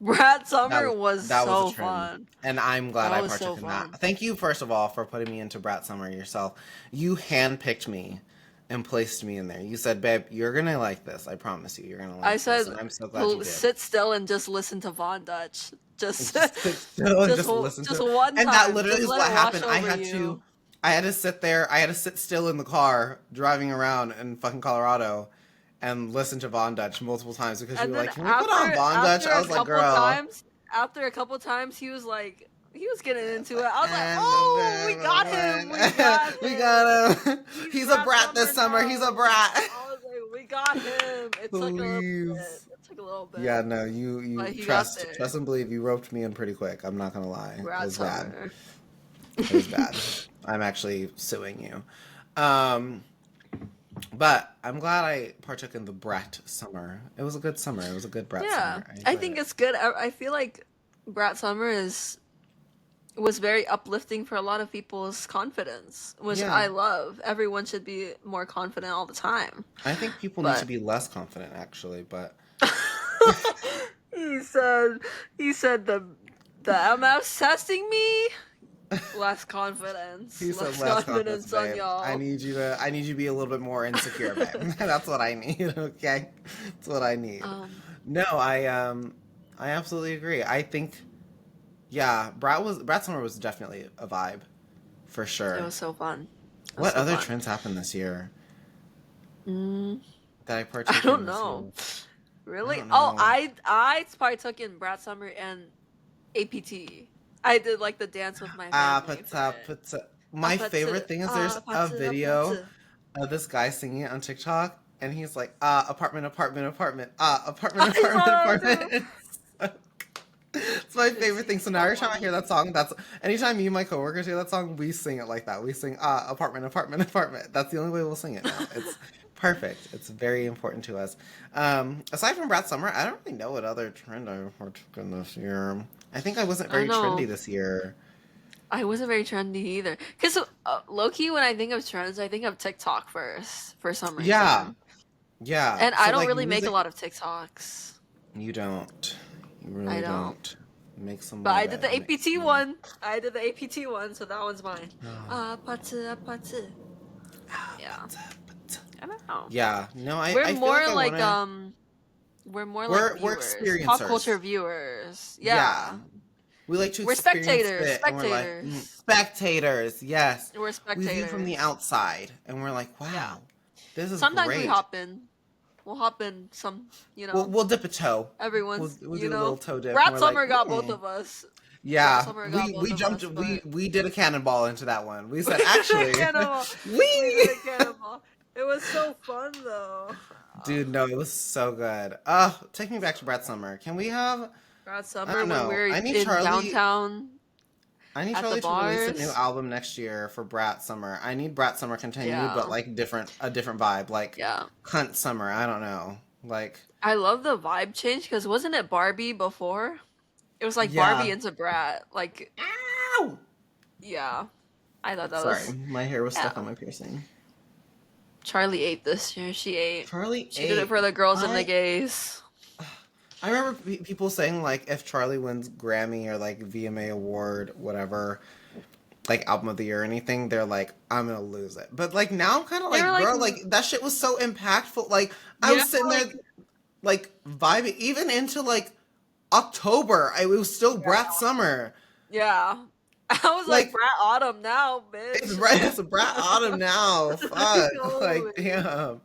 Brat That Summer was was that was a so trend. fun. And I'm glad That I was so partook in that. fun. Thank you, first of all, for putting me into Brat Summer yourself. You handpicked me and placed me in there. You said, babe, you're gonna like this. I promise you, you're gonna I like this. said, And I'm so glad you did. sit still and just listen to Von Dutch. And Just, just sit still and just listen just to it. one And that time. literally Just is let what it wash happened. I over had to you. I had to sit there, I had to sit still in the car driving around in fucking Colorado and listen to Von Dutch multiple times because you And were then like, "Can we put on Von Dutch?" I was like, "Girl." after a couple times, he was getting into it. I was like, And oh, we got him. We got we him. got him. He's He's a Brat brat Summer this summer. He's a now. brat. I was like, we got him. It took a little bit. Please. It took a little Yeah, bit, no, you but he got trust there. and believe you roped me in pretty quick. I'm not gonna lie. It Brat was bad. Summer. It was bad. I'm actually suing you. Um, but I'm glad I partook in the brat summer. It was a good summer. It was a good brat Yeah, summer. I I enjoyed think it. it's good. I feel like Brat Summer is was very uplifting for a lot of people's confidence, which Yeah, I love. Everyone should be more confident all the time. I think people need to But be less confident actually, but he said he said the MF's testing me. Less confidence. he said Less less confidence, confidence on babe. I y'all. need you to be a little bit more insecure, babe. That's what I need, okay? That's what I need. um, No, I absolutely agree. I think yeah, Brat Summer was definitely a vibe for it sure. was so fun. That's What so other fun. trends happened this year Mm, that I I partook in don't this know. year? I Really? don't Oh, know. I partook in Brat Summer and APT. I did like the dance with my family for it. My favorite Apatı, thing is there's a apatı, video apatı. of this guy singing it on TikTok, and he's like, apartment, apartment, apartment, apartment, I apartment, saw that too. apartment. It's my Cause favorite thing. he's So now so every time I hear funny. that song, that's anytime me and my coworkers hear that song, we sing it like that. We sing apartment, apartment, apartment. That's the only way we'll sing it now. It's perfect. It's very important to us. Aside from Brat Summer, I don't really know what other trend I partook in this year. I think I wasn't I very trendy know. this year. I wasn't very trendy either. Cause low key, when I think of trends, I think of TikTok first for some Yeah, reason. yeah. And I So don't like really make a music, lot of TikToks. you don't. You I really don't. don't. Make some But more, I did babe. the Make APT some more. one. I did the APT one, so that one's mine. Apatı, apatı. Yeah. I don't know. Yeah. No, We're I feel like more I like wanna. we're more like We're viewers, pop culture experiencers. viewers. Yeah. Yeah. We like to We're experience spectators, it, and we're like spectators. spectators. Yes, We're we view from the spectators. outside, and we're like, Yeah. wow, this is Sometimes we great. hop in. We'll hop in some, We'll dip a toe. everyone's, We'll do a little toe dip, and Brat we're like, Summer got both of us. Brat yeah. Summer got both We of jumped. us, but We did a cannonball into that one. We we said, did a actually, cannonball. We did we. a cannonball. It was so fun though. Dude, no, it was so good. Take me back to Brett Summer. Can we have? Brat I Summer don't when we know. were in downtown I need at the Charlie to release a new bars. album next year for Brat Summer. I need Brat Summer continued, but Yeah. like a different vibe, like Yeah. Cunt Summer. I don't know, like I love the vibe change because wasn't it Barbie before? It was like Barbie yeah. into Brat. Like, Ow! yeah. I thought that Sorry, was, my hair was stuck on yeah. my piercing. Charlie ate this year. She ate. Charlie She did it 8. for the girls and the I gays. I remember people saying like if Charlie wins Grammy or like VMA award, whatever, like album of the year or anything, they're like, I'm gonna lose it. But like now I'm kind of They were like, like, girl, like that shit was so impactful. Like I yeah, was sitting there like, like vibing even into like October. It was still Brat Summer. yeah. I was like, Like Brat Autumn now, it's bitch. right. It's Brat Autumn now. Like, Fuck. Like holy. damn.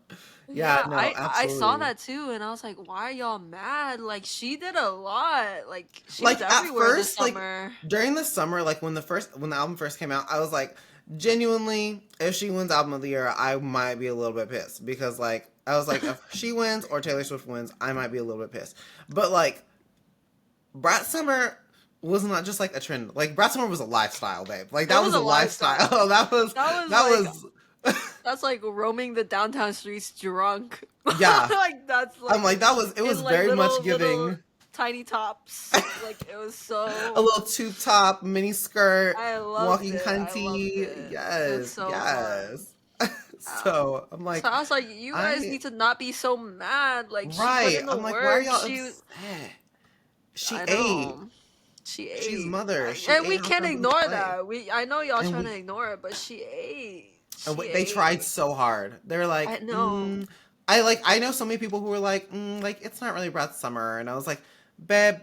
Yeah. Yeah, No. I saw Absolutely. that too, and I was like, why are y'all mad? Like, she did a lot. Like, she was Like at everywhere this first, like summer. during the summer, like when the album first came out, I was like, genuinely, if she wins album of the year, I might be a little bit pissed because like I was like, if she wins or Taylor Swift wins, I might be a little bit pissed. But like Brat Summer was not just like a trend. Like Brat Summer was a lifestyle, babe. Like It that was was a a lifestyle. lifestyle. That was That like was that's like roaming the downtown streets drunk. yeah. Like that's I'm like like that was it in was like very much little giving tiny tops. Like it was a so little tube top, mini skirt, I loved walking it. I loved cunty. it. It was Yes, so fun. yes. Um, So I'm so like, I was like, you guys I need to not be so mad. Like she put right. in the I'm like, why are work. y'all upset? She I ate. know. She She's ate. mother. She And we ate her can't fucking ignore plate. that. I know y'all And trying we to ignore it, but she ate. and She they tried ate. so hard. They're I like, know. I know so many people who were like it's not really Brat Summer, and I was like, babe,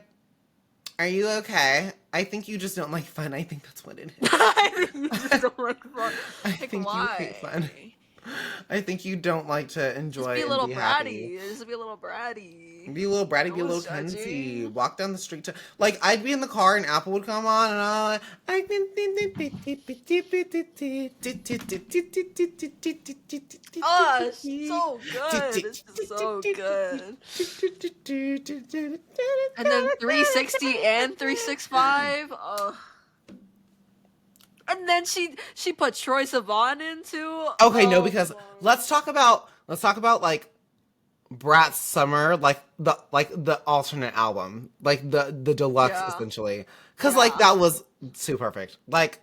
are you okay? I think you just don't like fun. I think that's what it I think you just is. don't like fun. I Like think you hate fun. why? I think you don't like to Just be enjoy a and little be happy. bratty. Just be a little bratty. Be a little bratty, No be a little one's cunty. judging. Walk down the street to like I'd be in the car and Apple would come on and I Oh, so good. It's just so good. And then 360 and 365. Oh. And then she put Troy Sivan into. Okay, no, Oh because my. let's talk about like Brat's Summer, like the alternate album, like the deluxe Yeah. essentially, because like Yeah. that was too perfect. Like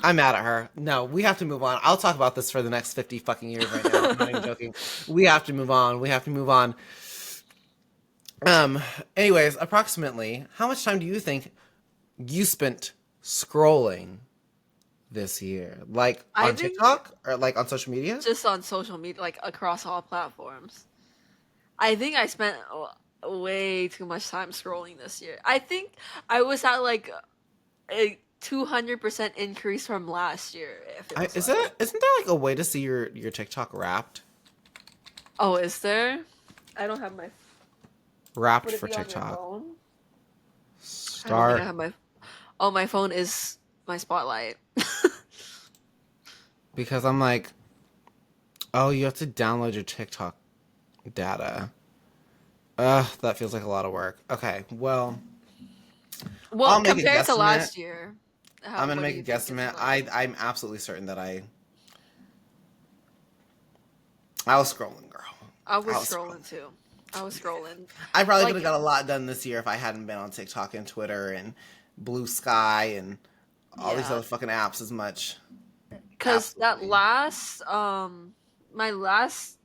I'm mad at her. No, we have to move on. I'll talk about this for the next 50 fucking years right now. I'm not even joking. We have to move on. We have to move on. Anyways, approximately, how much time do you think you spent scrolling this year? Like I on think TikTok or like on social media? just on social media, like across all platforms. I think I spent way too much time scrolling this year. I think I was at like a 200% increase from last year. If it was Isn't there like a way to see your TikTok wrapped? Oh, is there? I don't have my. Wrapped Would it for be on your TikTok. phone? I don't think I Start have my. Oh, my phone is my spotlight. because I'm like, oh, you have to download your TikTok data. Ugh, that feels like a lot of work. Okay, well, Well, I'll make a compared to guesstimate. last year, I'm gonna what do make you a think it's guesstimate. like? I'm absolutely certain that I was scrolling, girl. I was I was scrolling. scrolling too. I was scrolling. I probably could have Like, got a lot done this year if I hadn't been on TikTok and Twitter and Blue Sky and all these yeah. other fucking apps as much. Because that Absolutely. last, my last,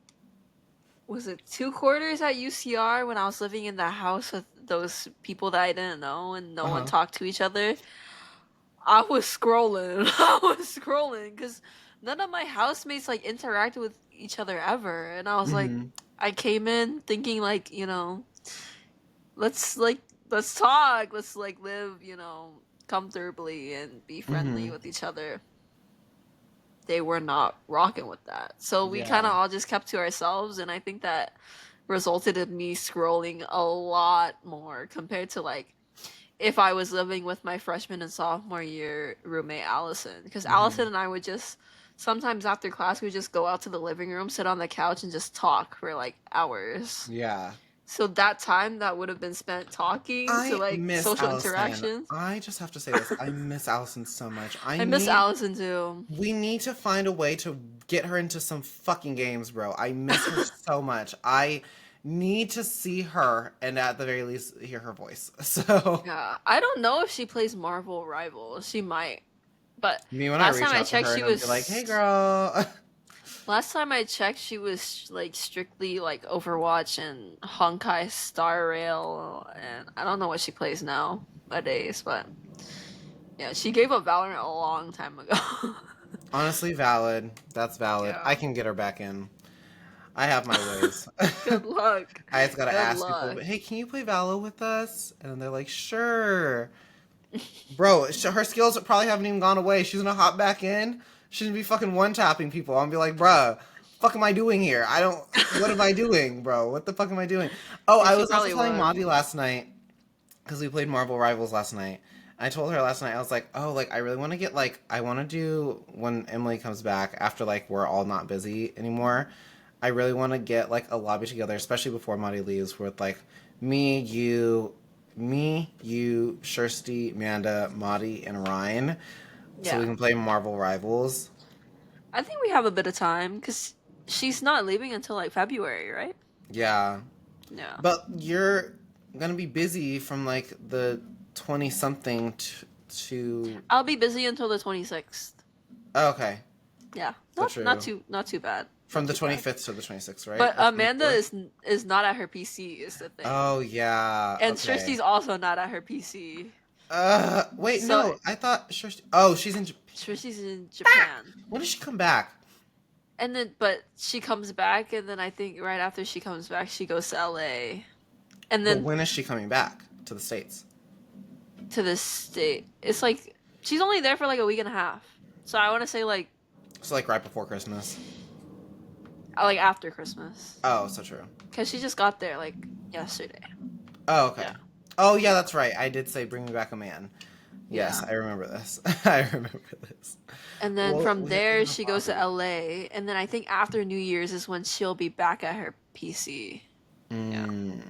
was it 2 quarters at UCR when I was living in the house with those people that I didn't know and no one Uh-huh. talked to each other? I was scrolling. I was scrolling because none of my housemates like interacted with each other ever. And I was like, Mm-hmm. I came in thinking like, let's like, let's talk. Let's like live, comfortably and be friendly Mm-hmm. with each other. They were not rocking with that. So we kind Yeah. of all just kept to ourselves. And I think that resulted in me scrolling a lot more compared to like if I was living with my freshman and sophomore year roommate Allison, because Mm-hmm. Allison and I would just sometimes after class we would just go out to the living room, sit on the couch, and just talk for like hours. Yeah. So that time that would have been spent talking to I like miss social Allison. interactions. I just have to say this. I miss Allison so much. I miss Allison too. We need to find a way to get her into some fucking games, bro. I miss her so much. I need to see her and at the very least hear her voice. So, Yeah, I don't know if she plays Marvel Rivals. She might, but me when I last reach time I out to checked, her she and I'll be like, "Hey, was girl." Last time I checked, she was like strictly like Overwatch and Honkai Star Rail, and I don't know what she plays nowadays, but yeah, she gave up Valorant a long time ago. Honestly, valid. That's valid. Yeah. I can get her back in. I have my ways. Good luck. I just gotta Good ask people, luck. "Hey, can you play Valo with us?" And they're like, "Sure." Bro, her skills probably haven't even gone away. She's gonna hop back in. She's gonna be fucking one tapping people. I'm gonna be like, bruh, fuck am I doing here? I don't. What am I doing, bro? What the fuck am I doing? Oh, Yeah, I she was also probably telling would. Maudie last night because we played Marvel Rivals last night. I told her last night I was like, oh, like I really want to get like I want to do when Emily comes back after like we're all not busy anymore. I really want to get like a lobby together, especially before Maudie leaves, with like you, Shirsty, Manda, Maudie, and Ryan, so we Yeah. can play Marvel Rivals. I think we have a bit of time because she's not leaving until like February, right? Yeah, Yeah. but you're gonna be busy from like the 20 something to. I'll be busy until the 26th. Oh, okay, Yeah. that's Not true. too bad. From Not the too bad. 25th to the 26th, right? But Or Amanda 24th? is not at her PC is the thing, Oh yeah. and Okay. Srishti's also not at her PC. Wait, So no. I thought Shirsty. Oh, she's in Japan. Srishti's in Japan, When does she come back? and then but she comes back, and then I think right after she comes back, she goes to LA, and But then when is she coming back to the States? to the state. It's like she's only there for like a week and a half. So I want to say So like right before Christmas. like after Christmas, Oh, so true. because she just got there like yesterday. Oh, okay. Yeah, Oh, yeah, that's right. I did say bring me back a man. Yes, yeah. I remember this. I remember this. And then Well, from we have to there, get a she goes to hobby. LA. And then I think after New Year's is when she'll be back at her PC. Yeah. Mm.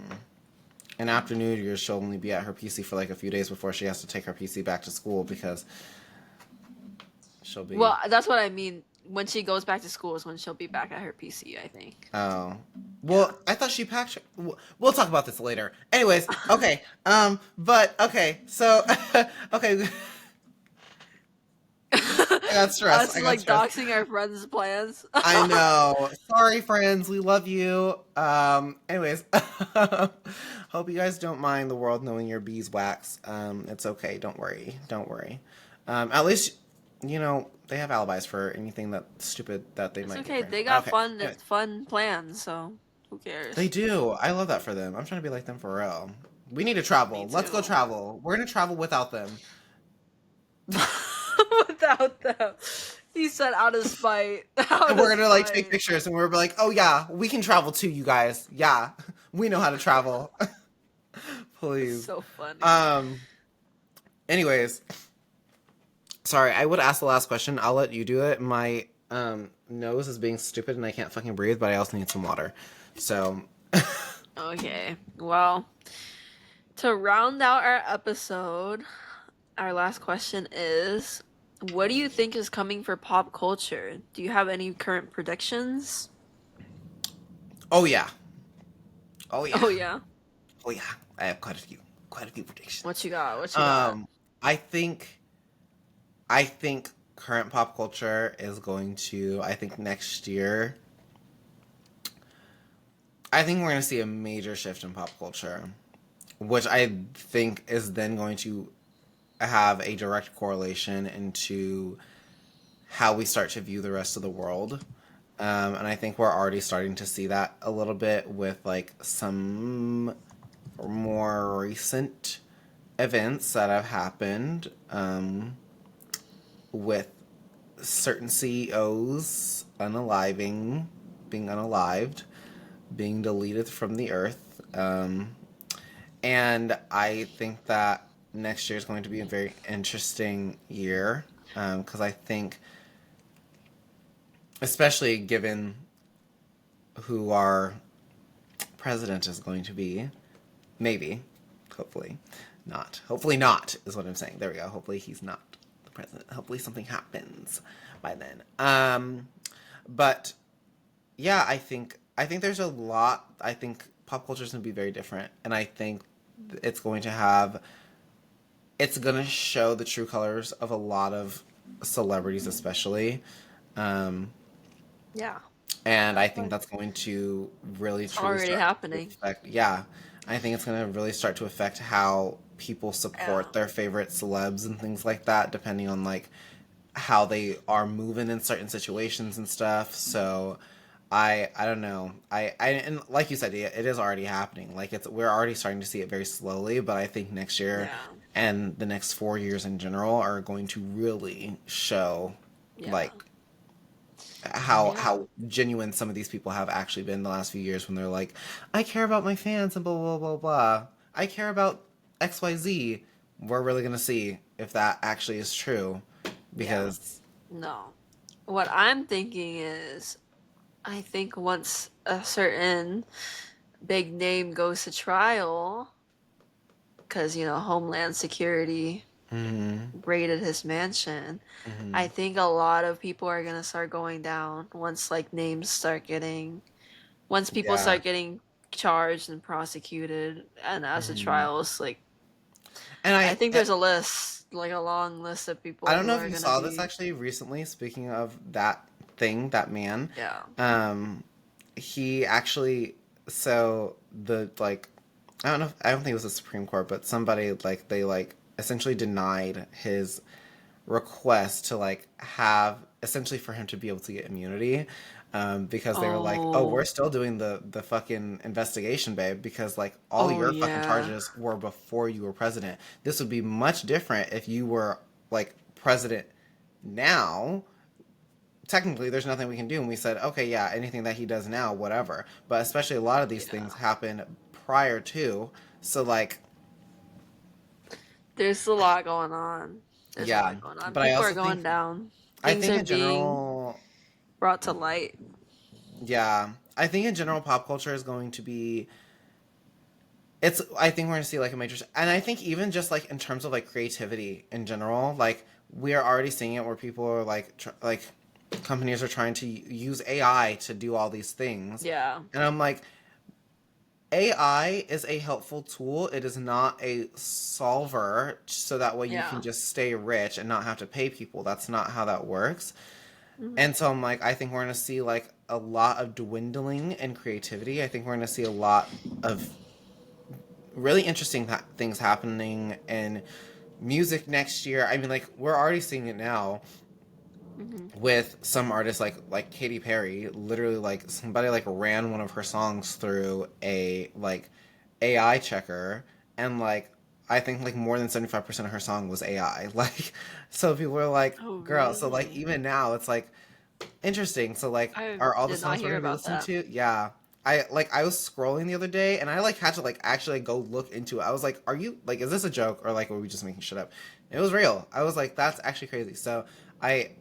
And after New Year's, she'll only be at her PC for like a few days before she has to take her PC back to school because she'll be. Well, that's what I mean. When she goes back to school is when she'll be back at her PC, I think. Oh. Yeah. Well, I thought she packed. We'll talk about this later. Anyways, okay. But okay. So, okay. I got stressed. Us I got like stressed. doxing our friends' plans. I know. Sorry, friends. We love you. Anyways, hope you guys don't mind the world knowing your beeswax. It's okay. Don't worry. Don't worry. At least, they have alibis for anything that stupid that they It's might get okay. framed They for. got Okay. Anyways, fun plans, so who they cares? do. I love that for them. I'm trying to be like them for real. We need to Me travel. Let's go too. travel. We're gonna travel without them. them. He said out of spite. And we're gonna like take pictures, and we're like, oh yeah, we can travel too, you guys. Yeah, we know how to travel. Please. So funny. Anyways, sorry, I would ask the last question. I'll let you do it. My nose is being stupid and I can't fucking breathe, but I also need some water. So. Okay. Well, to round out our episode, our last question is, what do you think is coming for pop culture? Do you have any current predictions? Oh yeah. Oh yeah. Oh yeah. Oh yeah. I have quite a few predictions. What you got? What you got? I think current pop culture is going to, I think next year, I think we're going to see a major shift in pop culture, which I think is then going to have a direct correlation into how we start to view the rest of the world. And I think we're already starting to see that a little bit with like some more recent events that have happened with certain CEOs being unalived, being deleted from the earth. And I think that next year is going to be a very interesting year because I think, especially given who our president is going to be, maybe, hopefully not is what I'm saying. There we go. Hopefully he's not the president. Hopefully something happens by then. But yeah, I think there's a lot. I think pop culture is going to be very different, and I think it's going to show the true colors of a lot of celebrities, especially. Yeah. And I think that's going to really it's already happening. I think it's going to really start to affect how people support their favorite celebs and things like that, depending on like how they are moving in certain situations and stuff. So I don't know. And like you said, it is already happening. Like we're already starting to see it very slowly, but I think next year and the next 4 years in general are going to really show like how genuine some of these people have actually been the last few years when they're like, I care about my fans and blah blah blah blah. I care about XYZ. We're really gonna see if that actually is true. Because no. What I'm thinking is, I think once a certain big name goes to trial, because Homeland Security raided his mansion, I think a lot of people are gonna start going down once people start getting charged and prosecuted, and as the trials and I think there's a long list of people. I don't know if you saw this actually recently. Speaking of that man, he actually, so the I don't think it was the Supreme Court, but somebody they essentially denied his request to have essentially for him to be able to get immunity, because they were like, oh, we're still doing the fucking investigation, babe, because all your fucking charges were before you were president. This would be much different if you were president now. Technically there's nothing we can do, and we said, okay, yeah, anything that he does now, whatever, but especially a lot of these things happen prior to, so there's a lot going on. But people are going down. Things are being brought to light. Yeah, I think in general pop culture is going to be, I think we're going to see a major, and I think even just in terms of creativity in general, we are already seeing it where people are companies are trying to use AI to do all these things. Yeah. And I'm like, AI is a helpful tool. It is not a solver so that way you can just stay rich and not have to pay people. That's not how that works. Mm-hmm. And so I'm I think we're going to see a lot of dwindling in creativity. I think we're going to see a lot of really interesting things happening in music next year. I mean, we're already seeing it now. Mm-hmm. With some artists like Katy Perry, literally somebody ran one of her songs through a AI checker, and I think like more than 75% of her song was AI. Like, so people were like, Oh, girl, so like really? even now it's like interesting. So like I are all the did not songs we're hear gonna be about listening that. to? Yeah. I was scrolling the other day and I like had to like actually go look into it. I was like, are you like is this a joke or like were we just making shit up? And it was real. I was like, that's actually crazy. So I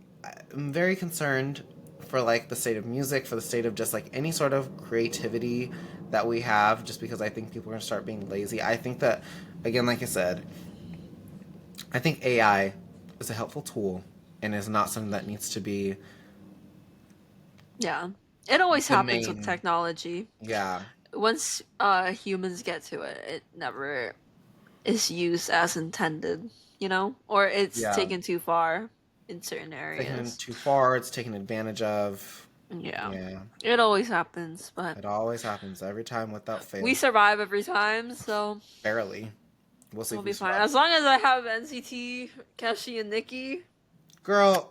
I'm very concerned for like the state of music, for the state of just like any sort of creativity that we have, just because I think people are gonna start being lazy. I think that again, like I said, I think AI is a helpful tool and is not something that needs to be Yeah. It always the happens with main. technology. Yeah, Once humans get to it, it never is used as intended, you know? Or it's yeah. taken too far in certain Taken in areas. too far, it's taken advantage of. Yeah. Yeah, It always happens, but it always happens every time without we fail. survive every time, so Barely. We'll see we'll if we be fine. survive. As long as I have NCT, Keshi, and Nikki. Girl,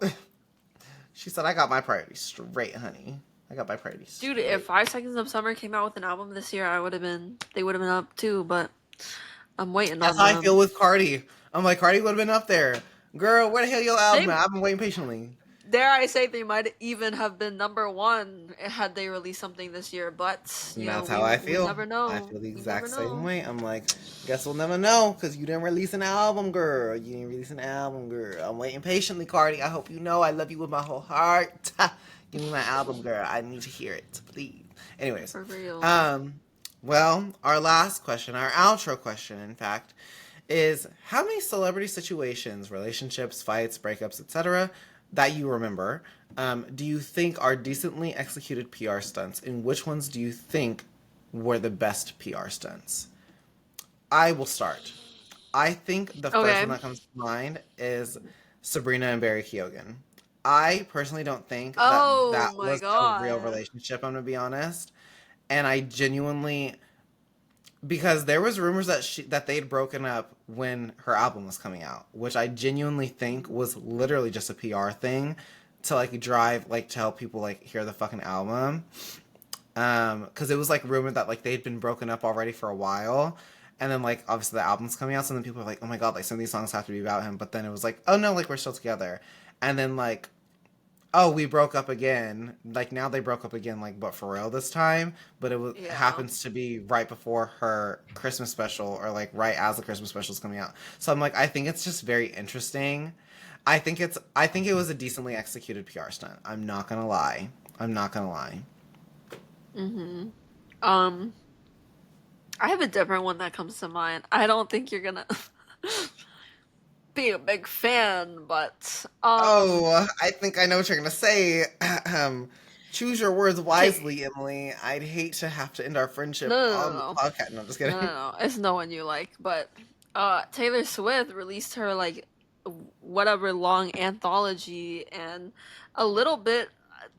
she said, I got my priorities straight, honey. I got my priorities Dude, if straight. 5 Seconds of Summer came out with an album this year, they would have been up too, but I'm waiting That's on how I feel them. with Cardi. I'm like, Cardi would have been up there. Girl, where the hell your album They at? I've been waiting patiently. Dare I say they might even have been number one had they released something this year, but And that's how I we feel. never I know. feel the We never exact same know. way. I'm like, guess we'll never know because you didn't release an album, girl. You didn't release an album, girl. I'm waiting patiently, Cardi. I hope you know I love you with my whole heart. Give me my album, girl. I need to hear it, please. Anyways, For real. um, well, our last question, our outro question, in fact, is how many celebrity situations, relationships, fights, breakups, etc., that you remember, do you think are decently executed PR stunts? And which ones do you think were the best PR stunts? I will start. I think the first Okay. one that comes to mind is Sabrina and Barry Keoghan. I personally don't think that Oh that my was a real god. relationship, I'm going to be honest. And I genuinely because there was rumors that that they'd broken up when her album was coming out, which I genuinely think was literally just a PR thing to like drive like to help people like hear the fucking album. Because it was like rumored that like they'd been broken up already for a while, and then like obviously the album's coming out, so then people are like, oh my god, like some of these songs have to be about him. But then it was like, oh no, like we're still together, and then like oh, we broke up again. Like now they broke up again, like but for real this time. But Yeah. happens to be right before her Christmas special, or like right as the Christmas special is coming out. So I'm like, I think it's just very interesting. I think it was a decently executed PR stunt. I'm not gonna lie. I'm not gonna lie. Mhm. Um, I have a different one that comes to mind. I don't think you're gonna be a big fan, but Oh, I think I know what you're gonna say. Choose your words ta- wisely, Emily. I'd hate to have to end our no, friendship no, no, on the no, podcast. No, I'm just no, no, kidding. no. It's no one you like, but Taylor Swift released her like whatever long anthology, and a little bit.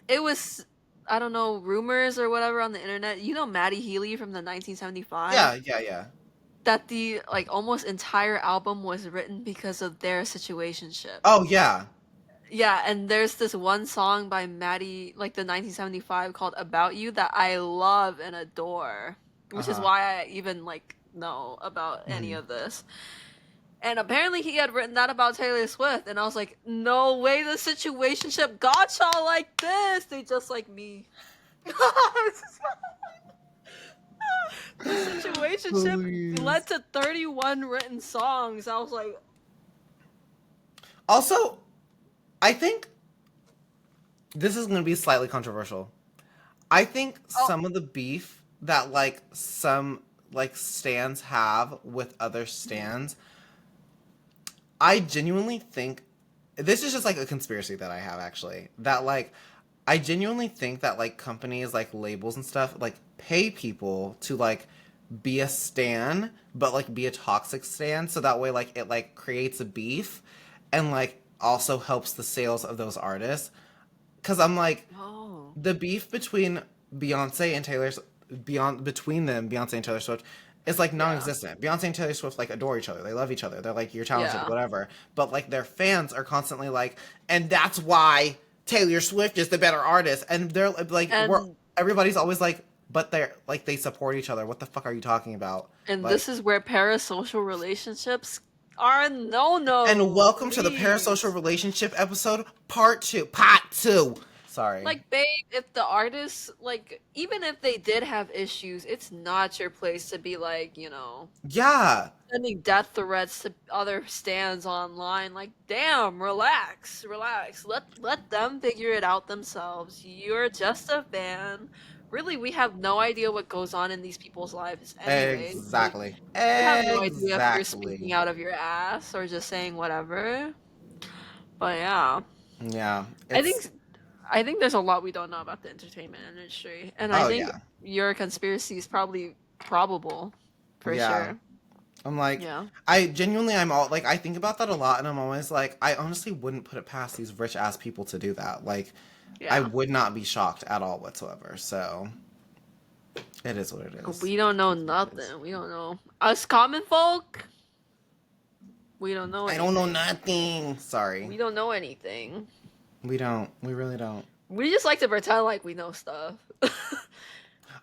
It was I don't know rumors or whatever on the internet. You know Maddie Healy from the 1975. Yeah, yeah, yeah. That the like almost entire album was written because of their situationship. Oh yeah. Yeah, and there's this one song by Maddie, like the 1975 called About You that I love and adore, Uh which is huh. why I even like know about any Mhm. of this. And apparently he had written that about Taylor Swift, and I was like, no way the situationship got y'all like this. They just like me. The situationship Please. led to 31 written songs. I was like, Also, I think this is going to be slightly controversial. I think oh, some of the beef that like some like stands have with other stands, I genuinely think this is just like a conspiracy that I have actually. That like I genuinely think that like companies like labels and stuff like pay people to like be a stan, but like be a toxic stan, so that way like it like creates a beef and like also helps the sales of those artists. Cause I'm like oh, the beef between Beyonce and Taylor's beyond between them, Beyonce and Taylor Swift, is like yeah, non-existent. Beyonce and Taylor Swift like adore each other. They love each other. They're like you're talented, yeah. whatever. But like their fans are constantly like, and that's why Taylor Swift is the better artist. And they're like, we're And everybody's always like, but they're like they support each other. What the fuck are you talking about? And Like, this is where parasocial relationships are and no. welcome to the parasocial Please. relationship episode part 2. Part 2. Sorry. Like, babe, if the artists, like, even if they did have issues, it's not your place to be like, Yeah. sending death threats to other stands online. Like, damn, relax, relax. Let them figure it out themselves. You're just a fan. Really, we have no idea what goes on in these people's lives anyway. So Exactly. we have no idea if you're speaking Exactly. out of your ass or just saying whatever. But yeah, Yeah. I It's think I think there's a lot we don't know about the entertainment industry, and I oh think yeah. your conspiracy is probably probable, for Yeah. sure. I'm like, Yeah, I genuinely, I'm all like, I think about that a lot, and I'm always like, I honestly wouldn't put it past these rich ass people to do that. Like, I yeah. would not be shocked at all whatsoever. So, it is what it is. We don't know It is what it is. nothing. We don't know us common folk. We don't know I don't know anything. nothing. Sorry. We don't know anything. We don't. We really don't. We just like to pretend like we know stuff.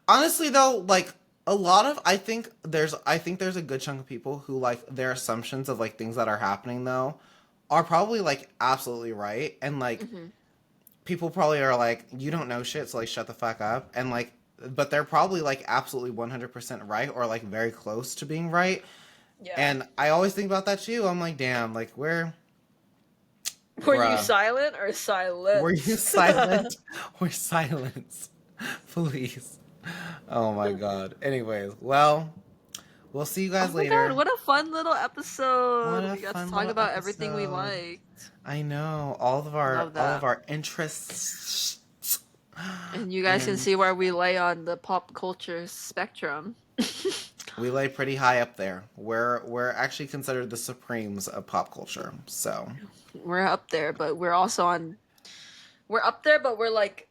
Honestly, though, like, a lot of, I think there's a good chunk of people who, like, their assumptions of, like, things that are happening, though, are probably, like, absolutely right. And, like, Hmm. people probably are like, you don't know shit, so like shut the fuck up. And like, but they're probably like absolutely 100% right or like very close to being right. Yeah. And I always think about that too. I'm like, damn, like Were you bruh, silent or were you silence? silent or silence? Please. Oh my god. Anyways, well, we'll see you Oh guys my god, later. what a fun little What episode. a We got to fun talk little about everything we episode. liked. I know Love all of that. our interests. And you guys can And see where we lay on the pop culture spectrum. we lay pretty high up there. We're actually considered the supremes of pop culture. So We're up there, but we're also on. We're up there, but we're like,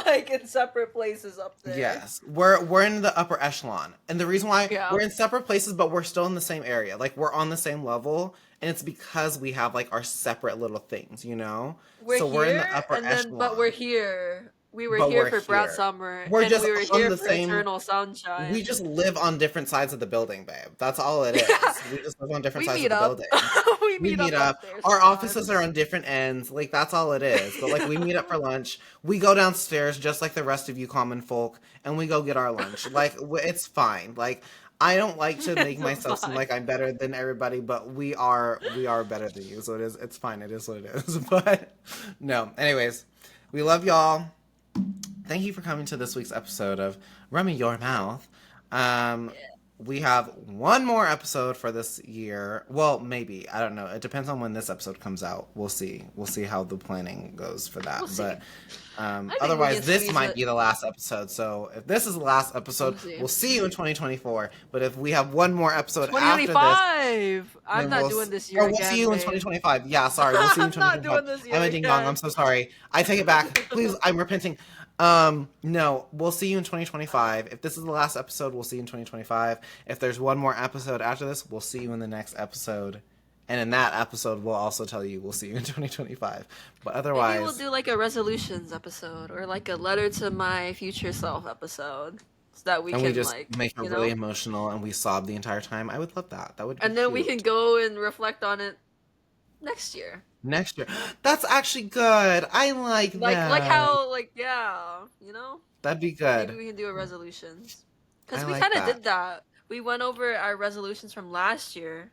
like in separate places up there. yes, we're in the upper echelon, and the reason why Yeah. we're in separate places, but we're still in the same area, like we're on the same level, and it's because we have like our separate little things, you know. We're So we're in here, the upper and then, but we're echelon, here. We were but here we're for Brat here. Summer, We're and just we were on here the for same. Eternal We Sunshine. just live on different sides of the building, babe. That's all it is. We just live on different We sides of meet the up. building. We We meet meet up up. there Our offices are sometimes. on different ends. Like that's all it is. But like we meet up for lunch. We go downstairs just like the rest of you common folk, and we go get our lunch. Like it's fine. Like I don't like to make It's myself seem fine. like I'm better than everybody, but we are better than you. So it is. It's fine. It is what it is. But no. Anyways, we love y'all. Thank you for coming to this week's episode of Rummy Your Mouth. Um, Yeah, we have one more episode for this year. Well, maybe. I don't know. It depends on when this episode comes out. We'll see. We'll see how the planning goes for that. we'll see. But I think we otherwise, can this squeeze might it. be the last episode. So if this is the last episode, We'll see. we'll see you in 2024. But if we have one more episode after this, 2025. I'm then not doing this year or we'll see again, you in babe. 2025. Yeah, sorry, we'll see you in I'm not 2025. doing this I'm year a ding dong. again. I'm so sorry. I take it back. Please, I'm repenting. No, we'll see you in 2025. If this is the last episode, we'll see you in 2025. If there's one more episode after this, we'll see you in the next episode. And in that episode, we'll also tell you we'll see you in 2025. But Maybe we'll otherwise, do like a resolutions episode or like a letter to my future self episode so that we and we can just like, make it really emotional and we sob the entire time. I would love that. That would be and then we cute. can go and reflect on it next year. Next year. That's actually good. I like Like that. how like yeah, That'd be maybe good. we can do a resolutions. I Cuz we like kind of that. did that. We went over our resolutions from last year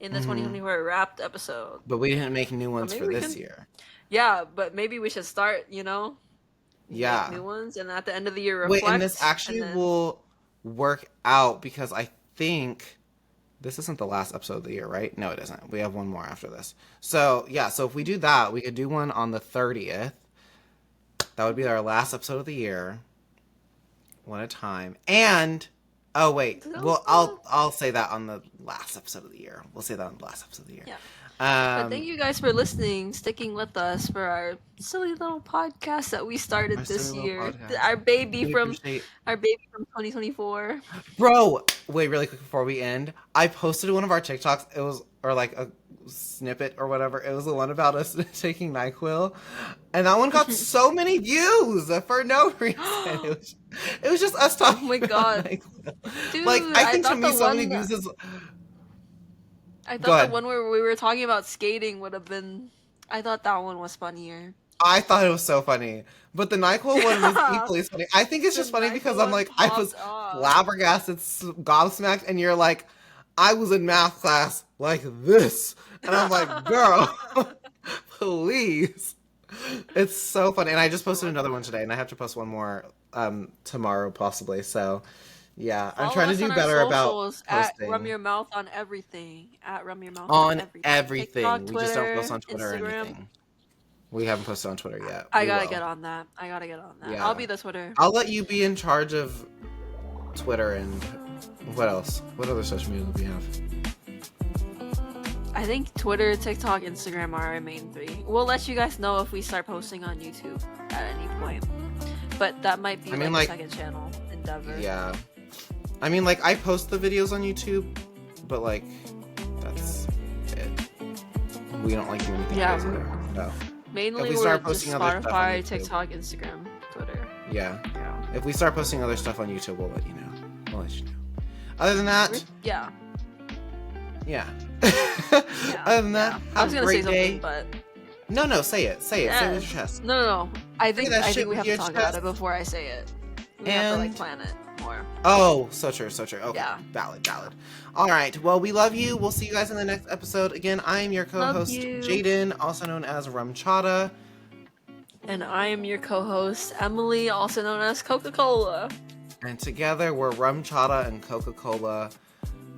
in the Hmm. 2024 wrapped episode. But we didn't make new So ones maybe for we this can year. yeah, but maybe we should start, make Yeah. new ones and at the end of the year Wait, and this reflect and actually then will work out because I think this isn't the last episode of the year, right? No, it isn't. We have one more after this. So, yeah, so if we do that, we could do one on the 30th. That would be our last episode of the year. What a time. And oh wait, well I'll say that on the last episode of the year. We'll say that on the last episode of the year. yeah. But thank Um you guys for listening, sticking with us for our silly little podcast that we started our this silly little year. podcast. Our baby We from appreciate 2024. Bro, wait, really quick before we end. I posted one of our TikToks. It was, or like snippet or whatever. It was the one about us taking NyQuil, and that one got so many views for no reason. It was just us talking. Oh my god, dude! Like I think to me, so many views is. I thought the one where we were talking about skating would have been. I thought that one was funnier. I thought it was so funny, but the NyQuil one was equally funny. I think it's just funny because I'm like, I was flabbergasted, gobsmacked, and you're like, I was in math class like this, and I'm like, girl, please. It's so funny, and I just posted another one today, and I have to post one more tomorrow possibly. So, yeah, I'm trying to do better about posting. At Rum Your Mouth on everything. At Rum Your Mouth on everything. TikTok, we Twitter, just don't post on Twitter Instagram. or anything. We haven't posted on Twitter yet. I gotta get on that. Yeah. I'll be the Twitter. I'll let you be in charge of Twitter and what else? What other social media do we have? I think Twitter, TikTok, Instagram are our main three. We'll let you guys know if we start posting on YouTube at any point. But that might be a second channel endeavor. Yeah. I mean, like, I post the videos on YouTube, but, like, that's it. We don't, like, do anything crazy there. So. Mainly we're just Spotify, TikTok, Instagram, Twitter. Yeah. If we start posting other stuff on YouTube, we'll let you know. Other than that... Yeah. Other than that, I was gonna say something, but... No, say it. Say it. Say it with your chest. No. I think we have to talk about it before I say it. We have to, like, plan it more. Oh, so true. Okay. Yeah. Valid. All right. Well, we love you. We'll see you guys in the next episode. Again, I am your co-host, Jaden, also known as Rumchata. And I am your co-host, Emily, also known as Coca-Cola. And together, we're Rumchata and Coca-Cola,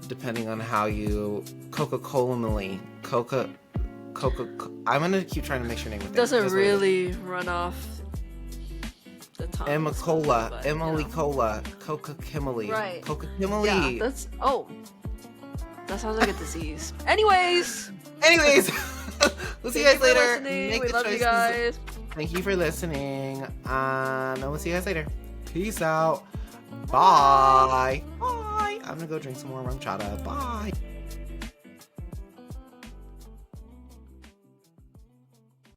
depending on how you... Coca-Cola-Millie. I'm going to keep trying to make your name with it. Doesn't really run off... Emma Cola, Emily Cola, Coca Kimberly, right? Coca Kimberly. Yeah, that sounds like a disease. Anyways, we'll see you guys later. We love you guys. Thank you for listening. And we'll see you guys later. Peace out. Bye. I'm gonna go drink some more rum chata. Bye.